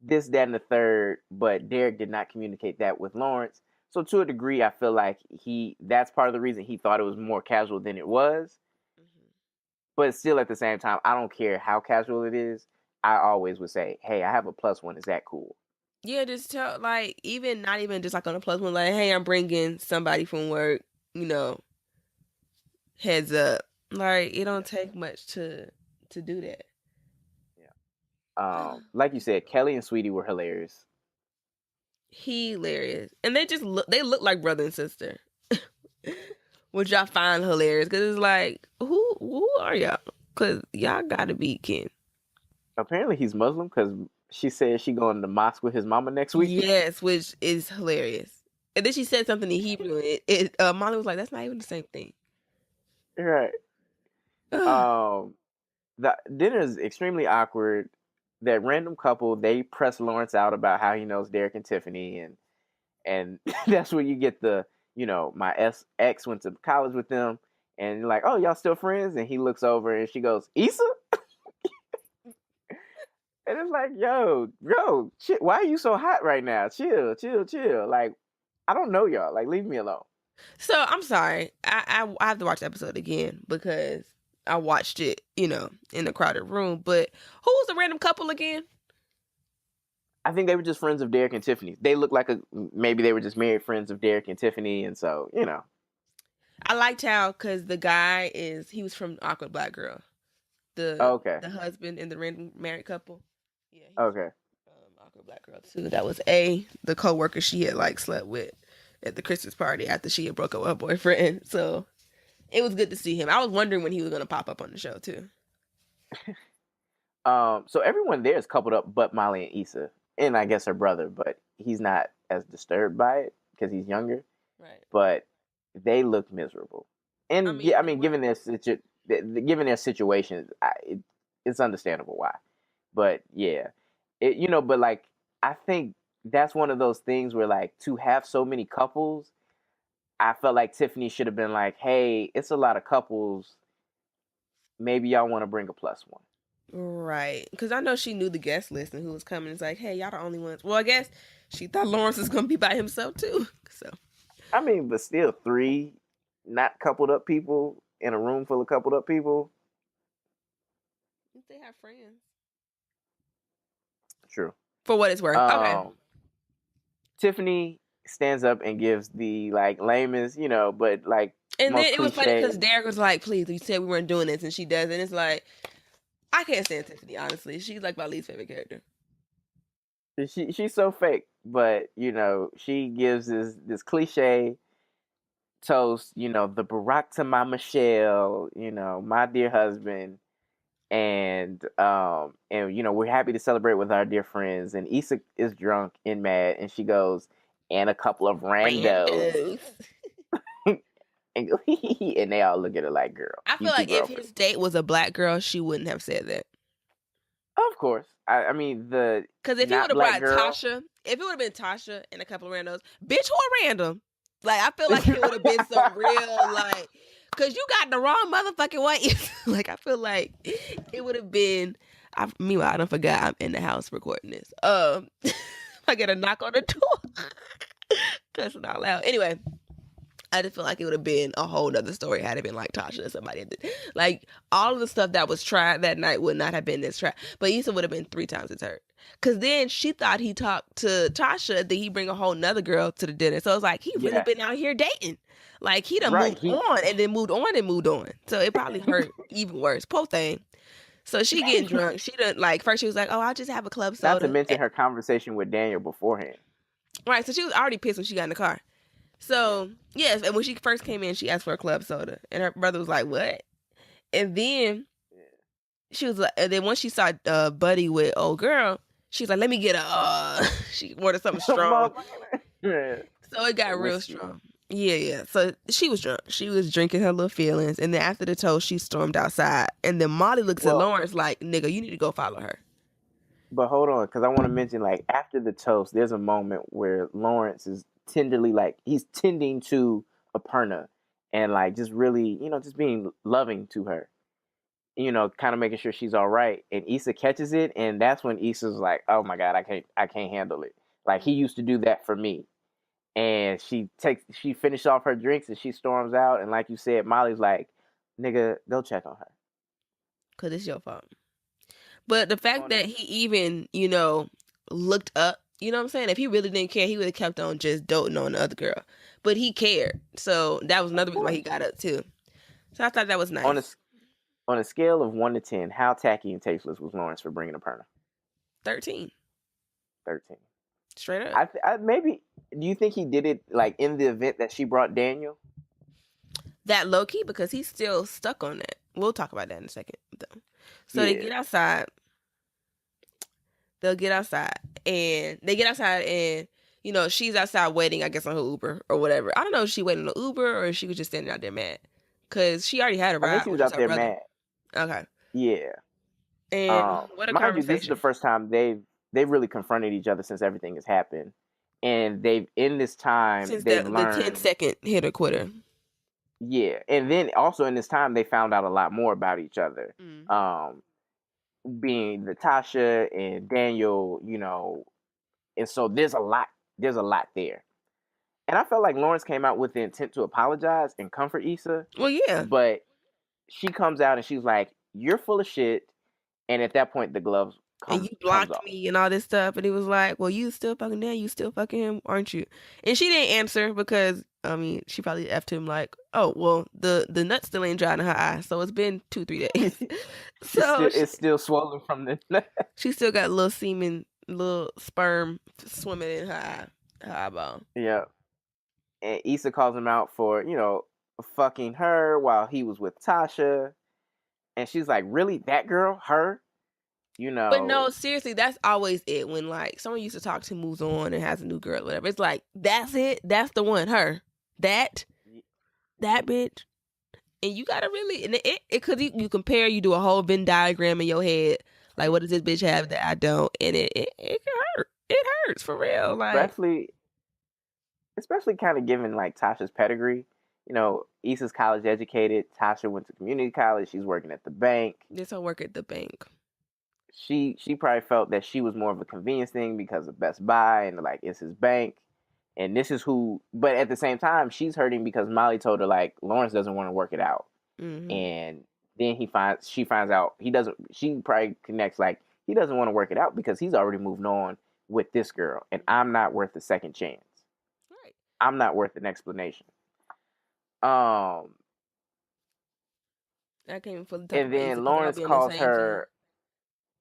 This, that, and the third. But Derek did not communicate that with Lawrence. So to a degree, I feel like that's part of the reason he thought it was more casual than it was. Mm-hmm. But still, at the same time, I don't care how casual it is. I always would say, hey, I have a +1. Is that cool? Yeah, just tell, like, not even just like on a +1, like, hey, I'm bringing somebody from work, heads up. Like, it don't take much to do that. Yeah. Like you said, Kelly and Sweetie were hilarious. Hilarious. And they look like brother and sister. Which I find hilarious because it's like, who are y'all? Because y'all gotta be kin. Apparently he's Muslim because she said she going to mosque with his mama next week. Yes, which is hilarious. And then she said something in Hebrew. Molly was like, "That's not even the same thing." Right. The dinner is extremely awkward. That random couple, they press Lawrence out about how he knows Derek and Tiffany, and that's where you get the, my ex went to college with them, and you're like, oh, y'all still friends? And he looks over and she goes, Issa? And it's like, yo, chill. Why are you so hot right now? Chill. Like, I don't know y'all. Like, leave me alone. So I'm sorry. I have to watch the episode again because I watched it, in a crowded room. But who was the random couple again? I think they were just friends of Derek and Tiffany. They look like maybe they were just married friends of Derek and Tiffany, and so I liked how because the guy he was from Awkward Black Girl, the husband and the random married couple. Yeah. Okay. Awkward Black Girl too. That was the coworker she had like slept with at the Christmas party after she had broke up with her boyfriend. So it was good to see him. I was wondering when he was gonna pop up on the show too. So everyone there is coupled up, but Molly and Issa, and I guess her brother, but he's not as disturbed by it because he's younger. Right. But they look miserable, and given their situation, it's understandable why. But yeah, but like I think that's one of those things where like to have so many couples, I felt like Tiffany should have been like, hey, it's a lot of couples. Maybe y'all want to bring a +1. Right. Because I know she knew the guest list and who was coming. It's like, hey, y'all the only ones. Well, I guess she thought Lawrence was going to be by himself too. So. I mean, but still, 3 not coupled up people in a room full of coupled up people. They have friends. True. For what it's worth. Okay. Tiffany stands up and gives the like lamest, but like and most then it was funny cliche. because Derek was like, please, we said we weren't doing this, and she does, and it's like, I can't stand Tiffany, honestly. She's like my least favorite character. She's so fake, but she gives this cliche toast, the Barack to my Michelle, my dear husband, and we're happy to celebrate with our dear friends. And Issa is drunk and mad, and she goes, and a couple of randos. And they all look at her like, girl, I feel like if his date was a black girl, she wouldn't have said that. Of course. I mean, because if he would have brought Tasha, if it would have been Tasha and a couple of randos, bitch, who are random? Like, I feel like it would have been some real, like, because you got the wrong motherfucking way. Like, I feel like it would have been. Meanwhile, I don't forget I'm in the house recording this. I get a knock on the door, cussing out loud. Anyway, I just feel like it would have been a whole nother story had it been like Tasha or somebody. Like, all of the stuff that was tried that night would not have been this tried. But Issa would have been 3 times as hurt. Because then she thought he talked to Tasha, then he bring a whole nother girl to the dinner. So it's like, he really been out here dating. Like, he done moved on and then moved on and moved on. So it probably hurt even worse. Poor thing. So she getting drunk. She done, like, first she was like, oh, I'll just have a club soda. Not to mention her conversation with Daniel beforehand. Right, so she was already pissed when she got in the car. So, yes, and when she first came in, she asked for a club soda. And her brother was like, what? And then she was like, and then once she saw Buddy with old girl, she was like, let me get she ordered something strong. So it got real strong. Yeah. So she was drunk. She was drinking her little feelings. And then after the toast, she stormed outside. And then Molly looks at Lawrence like, nigga, you need to go follow her. But hold on, because I want to mention, like, after the toast, there's a moment where Lawrence is tenderly, like, he's tending to Aparna and, like, just really, just being loving to her. Kind of making sure she's all right. And Issa catches it, and that's when Issa's like, oh my God, I can't handle it. Like, he used to do that for me. And she finished off her drinks and she storms out. And like you said, Molly's like, nigga, go check on her. Because it's your fault. But the fact that he even, looked up, you know what I'm saying? If he really didn't care, he would have kept on just doting on the other girl. But he cared. So that was another reason why he got up too. So I thought that was nice. On a scale of 1 to 10, how tacky and tasteless was Lawrence for bringing Aparna? 13. Straight up. Maybe. Do you think he did it like in the event that she brought Daniel? That low key, because he's still stuck on that. We'll talk about that in a second, though. So they get outside. They'll get outside, and she's outside waiting, I guess, on her Uber or whatever. I don't know if she waiting on the Uber or if she was just standing out there mad, because she already had a ride. I think she was out there mad. Okay. Yeah. And what a conversation. This is the first time they've really confronted each other since everything has happened. And in this time, since they've learned... the 10-second hitter quitter. Yeah. And then also in this time, they found out a lot more about each other. Being Natasha and Daniel, and so there's a lot there. And I felt like Lawrence came out with the intent to apologize and comfort Issa. Well, yeah. But she comes out and she's like, you're full of shit. And at that point, the gloves and you blocked me and all this stuff. And he was like, well, you still fucking Dan, you still fucking him, aren't you? And she didn't answer because, she probably effed him like, oh, well, the nut still ain't dry in her eye. So it's been 2-3 days. So it's still swollen from the nut. She still got little semen, little sperm swimming in her eyeball. Yeah. And Issa calls him out for, fucking her while he was with Tasha. And she's like, really? That girl? Her? But no, seriously, that's always it. When, like, someone used to talk to moves on and has a new girl or whatever. It's like, that's it. That's the one. Her. That bitch. And you gotta really, and it could, you compare, you do a whole Venn diagram in your head. Like, what does this bitch have that I don't? And it can hurt. It hurts for real. Like, especially kind of given like Tasha's pedigree. Issa's college educated. Tasha went to community college. She's working at the bank. This will work at the bank. she probably felt that she was more of a convenience thing because of Best Buy and like it's his bank. And this is who, but at the same time, she's hurting because Molly told her like Lawrence doesn't want to work it out, and then she finds out he doesn't. She probably connects like he doesn't want to work it out because he's already moved on with this girl, and I'm not worth a second chance. Right. I'm not worth an explanation. I can't even fully talk and about then Issa because I'll Lawrence be on the calls same her.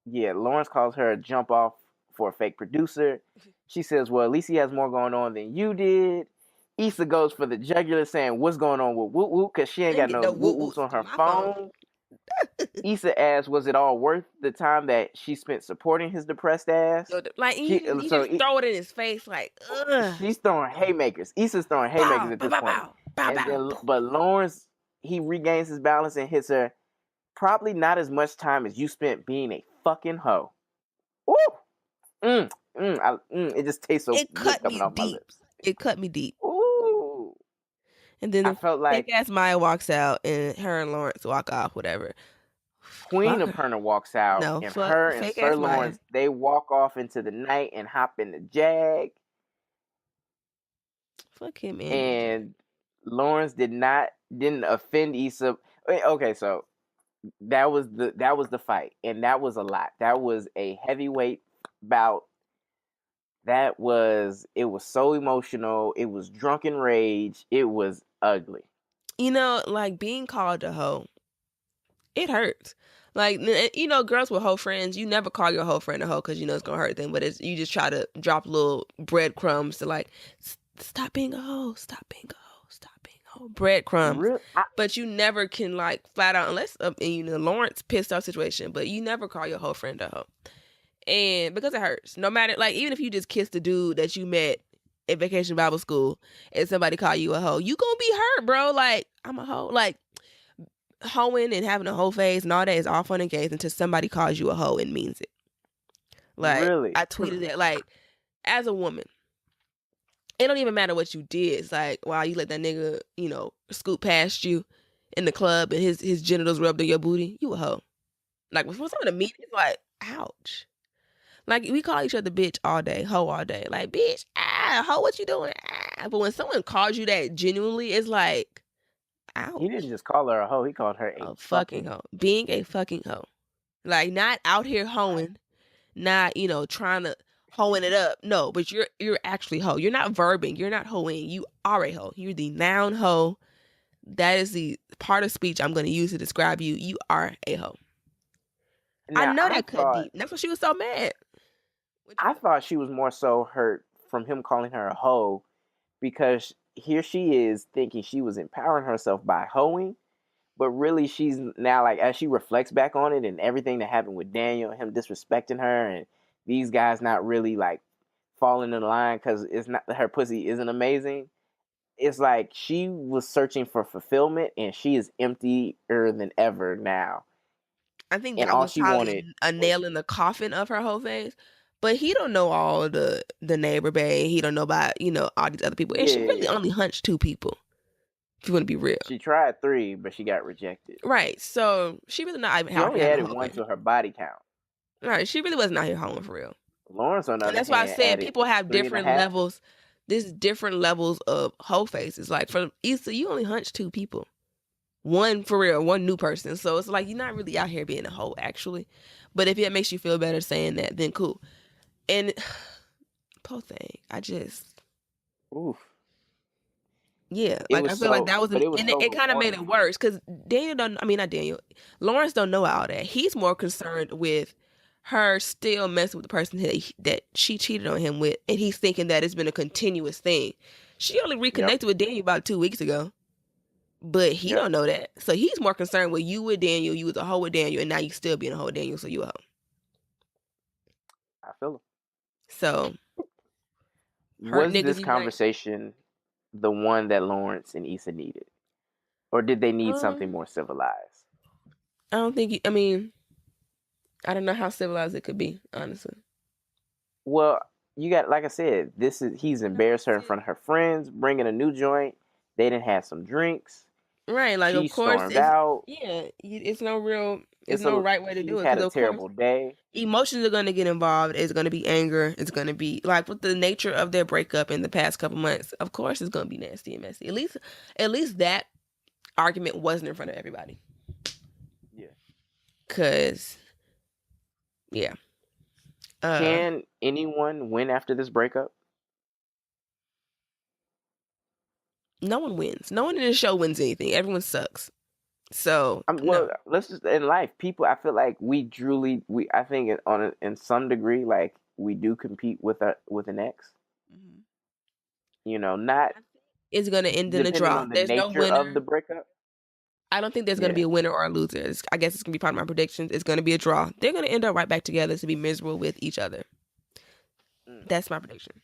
Yeah, Lawrence calls her a jump off for a fake producer. She says, well, at least he has more going on than you did. Issa goes for the jugular saying, what's going on with Woot Woot? Because she ain't got no Woot Woots on her phone. Issa asks, was it all worth the time that she spent supporting his depressed ass? Like, you just throw it in his face like, ugh. She's throwing haymakers. Issa's throwing haymakers at this point. But Lawrence, he regains his balance and hits her, probably not as much time as you spent being a fucking hoe. Woo! It just tastes so good coming off my lips. It cut me deep. Ooh. And then I felt like fake ass Maya walks out and her and Lawrence walk off, whatever. Queen Aparna walks out, and her and Sir Lawrence, they walk off into the night and hop in the Jag. Fuck him, and Lawrence didn't offend Issa. Okay, so that was the fight, and that was a lot. That was a heavyweight bout. It was so emotional. It was drunken rage. It was ugly. You know, like being called a hoe, it hurts. Like, you know, girls with hoe friends, you never call your hoe friend a hoe because you know it's gonna hurt them. But you just try to drop little breadcrumbs to like, stop being a hoe, stop being a hoe, stop being a hoe. Breadcrumbs. Really? But you never can like flat out, unless you know Lawrence pissed off situation. But you never call your hoe friend a hoe. And because it hurts, no matter, like, even if you just kissed a dude that you met at Vacation Bible School and somebody call you a hoe, you gonna be hurt, bro. Like, I'm a hoe. Like, hoeing and having a hoe phase and all that is all fun and games until somebody calls you a hoe and means it. Like, really? I tweeted it, like, as a woman, it don't even matter what you did. It's like, wow, you let that nigga, you know, scoot past you in the club and his genitals rubbed on your booty, you a hoe. Like, when someone to meet, it's like, ouch. Like, we call each other bitch all day, hoe all day. Like, bitch, hoe, what you doing? But when someone calls you that genuinely, it's like, ouch. He didn't just call her a hoe. He called her a fucking hoe. Being a fucking hoe. Like, not out here hoeing, not, you know, trying to hoeing it up. No, but you're actually hoe. You're not verbing. You're not hoeing. You are a hoe. You're the noun hoe. That is the part of speech I'm going to use to describe you. You are a hoe. Now, I know that cut deep. That's why she was so mad. I thought she was more so hurt from him calling her a hoe because here she is thinking she was empowering herself by hoeing, but really she's now, like, as she reflects back on it and everything that happened with Daniel, him disrespecting her, and these guys not really like falling in line because it's not, her pussy isn't amazing. It's like she was searching for fulfillment and she is emptier than ever now. I think that was probably a nail in the coffin of her whole phase. But he don't know all the neighbor bae. He don't know about, you know, all these other people. And she really only hunched 2 people, if you want to be real. She tried 3, but she got rejected. Right. So she really not even she only added 1 to her body count. Right. She really wasn't out here hoeing for real. Lawrence on the other hand, that's why I said people have different levels. There's different levels of hoe faces. Like, for Issa, you only hunched 2 people. 1 for real, 1 new person. So it's like you're not really out here being a hoe, actually. But if it makes you feel better saying that, then cool. And poor thing, I just, oof. Yeah, like I feel like that was, it kind of made it worse because Lawrence don't know all that. He's more concerned with her still messing with the person that she cheated on him with, and he's thinking that it's been a continuous thing. She only reconnected with Daniel about 2 weeks ago, but he don't know that. So he's more concerned with you with Daniel. You was a hoe with Daniel, and now you still being a hoe with Daniel, so you a hoe. I feel it. So, was this conversation the one that Lawrence and Issa needed? Or did they need something more civilized? I don't think, I don't know how civilized it could be, honestly. Well, you got, like I said, he's embarrassed her in front of her friends, bringing a new joint. They didn't have some drinks. Right, like, she of course, stormed out. Yeah, it's no real, There's no right way to do She's it had because a of course terrible day. emotions are going to get involved. It's going to be anger. It's going to be like with the nature of their breakup in the past couple months. Of course, it's going to be nasty and messy. At least that argument wasn't in front of everybody. Yeah. Cause, yeah. Can anyone win after this breakup? No one wins. No one in the show wins anything. Everyone sucks. So Well, no. let's just in life, people. I feel like I think in some degree, like we do compete with an ex. You know, not It's gonna end in a depending draw. on the There's no nature of winner. the breakup. I don't think there's gonna Yeah. be a winner or a loser. I guess it's gonna be part of my predictions. It's gonna be a draw. They're gonna end up right back together to be miserable with each other. That's my prediction.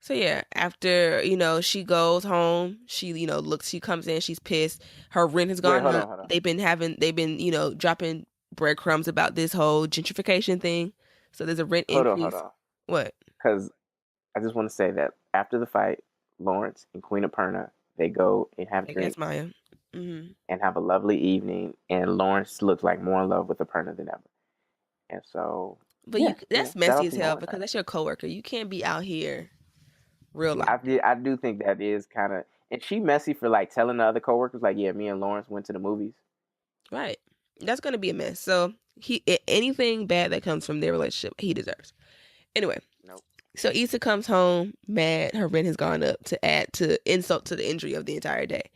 So yeah, after she goes home, she she comes in, she's pissed. Her rent has Wait, gone hold up. on. They've been dropping breadcrumbs about this whole gentrification thing. So there's a rent increase. Hold on. What? Because I just want to say that after the fight, Lawrence and Queen Aperna, they go and have drinks Maya. Mm-hmm. and have a lovely evening, and Lawrence looks like more in love with Aperna than ever. And so, but that's messy as hell because that's your coworker. You can't be out here real life. I do think that is kind of, and she messy for like telling the other coworkers like, yeah, me and Lawrence went to the movies. Right. That's gonna be a mess. So anything bad that comes from their relationship, he deserves. Anyway. Nope. So Issa comes home mad. Her rent has gone up to add to insult to the injury of the entire day.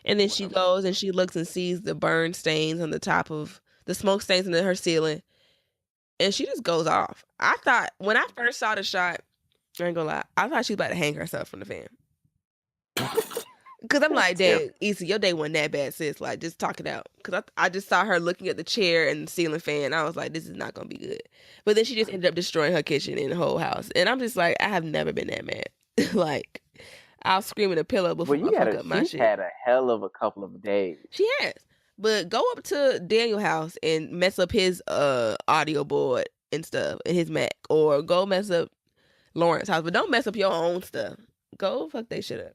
And then she goes and she looks and sees the burn stains on the top of the smoke stains in her ceiling. And she just goes off. I thought when I first saw the shot, I ain't gonna lie, I thought she was about to hang herself from the fan. Because I'm like, dang, Issa, your day wasn't that bad, sis. Like, just talk it out. Because I just saw her looking at the chair and the ceiling fan. I was like, this is not going to be good. But then she just ended up destroying her kitchen and the whole house. And I'm just like, I have never been that mad. Like, I'll scream in a pillow before I fuck up my shit. She's had a hell of a couple of days. She has. But go up to Daniel's house and mess up his audio board and stuff and his Mac. Or go mess up Lawrence's house. But don't mess up your own stuff. Go fuck that shit up.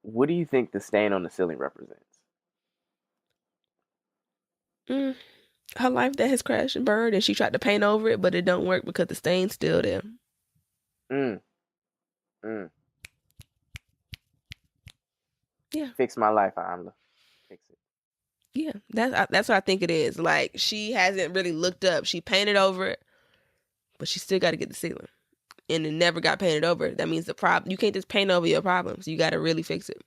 What do you think the stain on the ceiling represents? Her life that has crashed and burned, and she tried to paint over it, but it don't work because the stain's still there. Yeah. Fix my life, Amla. Fix it. Yeah, that's what I think it is. Like, she hasn't really looked up. She painted over it, but she still got to get the ceiling. And it never got painted over. That means the problem. You can't just paint over your problems. You got to really fix it.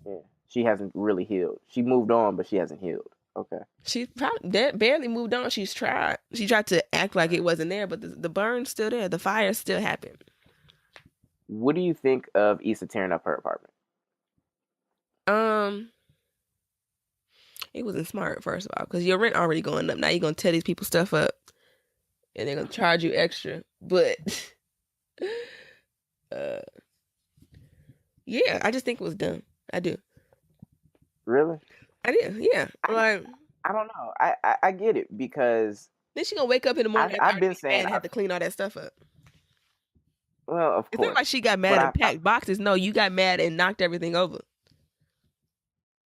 Yeah, she hasn't really healed. She moved on, but she hasn't healed. Okay. She probably barely moved on. She tried to act like it wasn't there, but the burn's still there. The fire still happened. What do you think of Issa tearing up her apartment? It wasn't smart, first of all, because your rent already going up. Now you're gonna tear these people stuff up, and they're gonna charge you extra. But yeah, I just think it was dumb. I do. Really? I do. Yeah. I don't know. I get it because then she gonna wake up in the morning. I've been saying and have to clean all that stuff up. Well, of course. It's not like she got mad and packed boxes. No, you got mad and knocked everything over.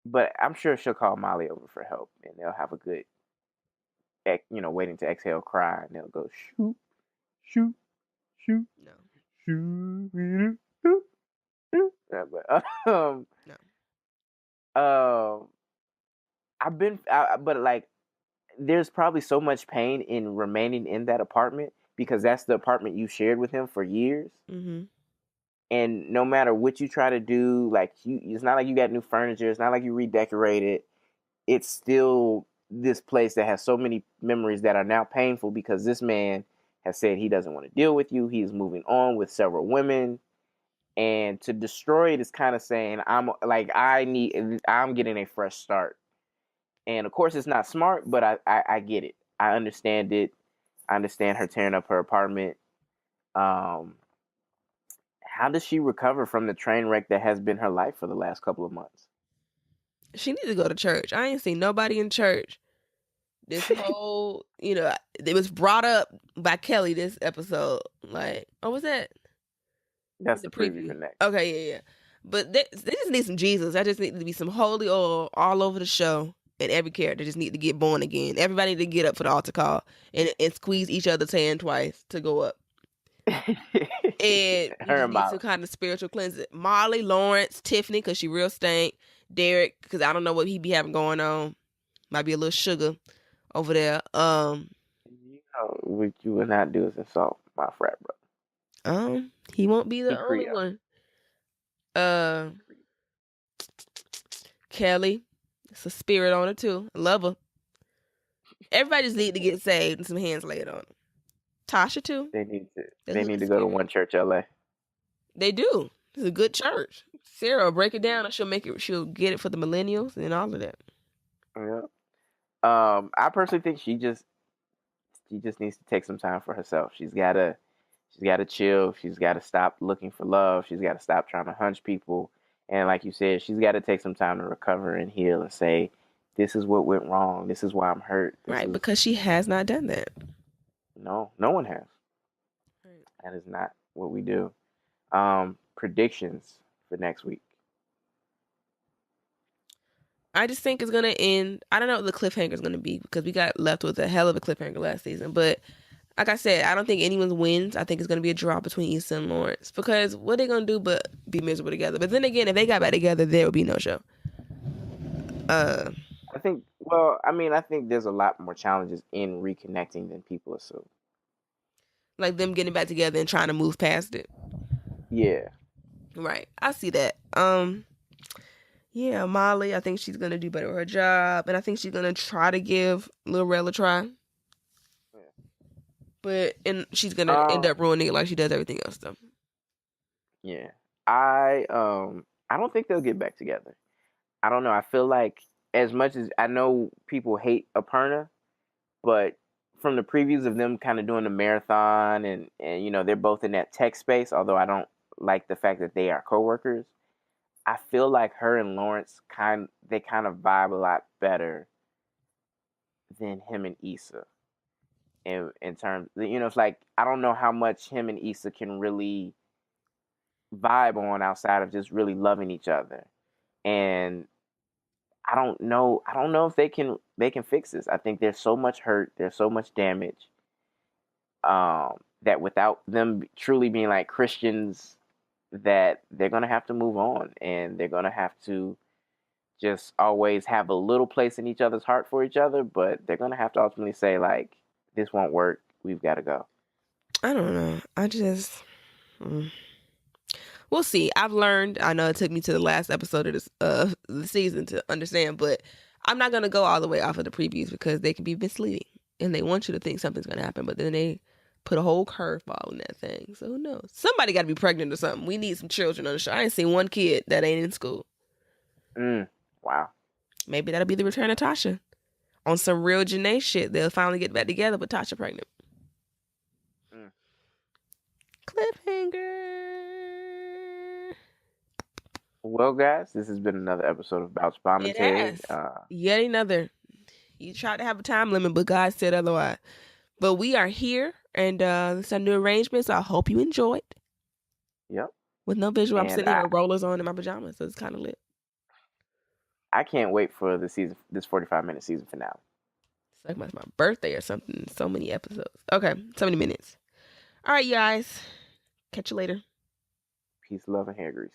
But I'm sure she'll call Molly over for help, and they'll have a good, waiting to exhale cry, and they'll go shoot, shoot, shoot, no, shoot, shoot, shoot. But no. But like, there's probably so much pain in remaining in that apartment because that's the apartment you shared with him for years. Mm-hmm. And no matter what you try to do, like it's not like you got new furniture. It's not like you redecorated. It's still this place that has so many memories that are now painful because this man has said he doesn't want to deal with you. He's moving on with several women. And to destroy it is kind of saying, I'm getting a fresh start. And of course, it's not smart, but I get it. I understand it. I understand her tearing up her apartment. How does she recover from the train wreck that has been her life for the last couple of months? She needs to go to church. I ain't seen nobody in church. This whole, it was brought up by Kelly this episode. Like, oh, was that? That's the preview for next. Okay, yeah. But they just need some Jesus. I just need to be some holy oil all over the show, and every character just need to get born again. Everybody need to get up for the altar call and squeeze each other's hand twice to go up. And you Her just and need Molly. some kind of spiritual cleansing. Molly, Lawrence, Tiffany, because she real stank. Derek, because I don't know what he be having going on. Might be a little sugar over there. You know, what you would not do is insult my frat brother. He won't be the He only Creole. one. Kelly, it's a spirit on her too. I love her. Everybody just need to get saved and some hands laid on them. Tasha too. They need to. The They Hood need to go to Spirit. One Church LA. They do. It's a good church. Sarah will break it down and she'll make it. She'll get it for the millennials and all of that. Yeah. I personally think she just needs to take some time for herself. She's gotta chill. She's gotta stop looking for love. She's gotta stop trying to hunch people. And like you said, she's gotta take some time to recover and heal and say, this is what went wrong. This is why I'm hurt. Because she has not done that. No one has. Right. That is not what we do. Predictions for next week. I just think it's gonna end. I don't know what the cliffhanger is gonna be because we got left with a hell of a cliffhanger last season. But like I said, I don't think anyone wins. I think it's gonna be a draw between Issa and Lawrence because what are they gonna do but be miserable together? But then again, if they got back together, there would be no show. I think. Well, I mean, I think there's a lot more challenges in reconnecting than people assume. Like them getting back together and trying to move past it. Yeah. Right. I see that. Yeah, Molly, I think she's gonna do better with her job, and I think she's gonna try to give Lil Rel a try. Yeah. And she's gonna end up ruining it like she does everything else, though. Yeah, I don't think they'll get back together. I don't know. I feel like as much as I know people hate Aparna, but from the previews of them kind of doing the marathon and you know they're both in that tech space. Although I don't like the fact that they are coworkers. I feel like her and Lawrence kind of vibe a lot better than him and Issa. In terms, you know, it's like I don't know how much him and Issa can really vibe on outside of just really loving each other, and I don't know if they can fix this. I think there's so much hurt, there's so much damage, that without them truly being like Christians, that they're gonna have to move on, and they're gonna have to just always have a little place in each other's heart for each other, but they're gonna have to ultimately say like, this won't work, we've got to go. I don't know. I just we'll see. I've learned. I know it took me to the last episode of this the season to understand, but I'm not gonna go all the way off of the previews because they can be misleading and they want you to think something's gonna happen, but then they put a whole curveball in that thing. So who knows? Somebody got to be pregnant or something. We need some children on the show. I ain't seen one kid that ain't in school. Wow. Maybe that'll be the return of Tasha. On some real Janae shit, they'll finally get back together with Tasha pregnant. Cliffhanger. Well, guys, this has been another episode of Bouch Bommentary. It has. Yet another. You tried to have a time limit, but God said otherwise. But we are here, and it's a new arrangement, so I hope you enjoyed. Yep. With no visual, I'm sitting here with rollers on in my pajamas, so it's kind of lit. I can't wait for this 45-minute season finale. It's like my birthday or something. So many episodes. Okay, so many minutes. All right, you guys. Catch you later. Peace, love, and hair grease.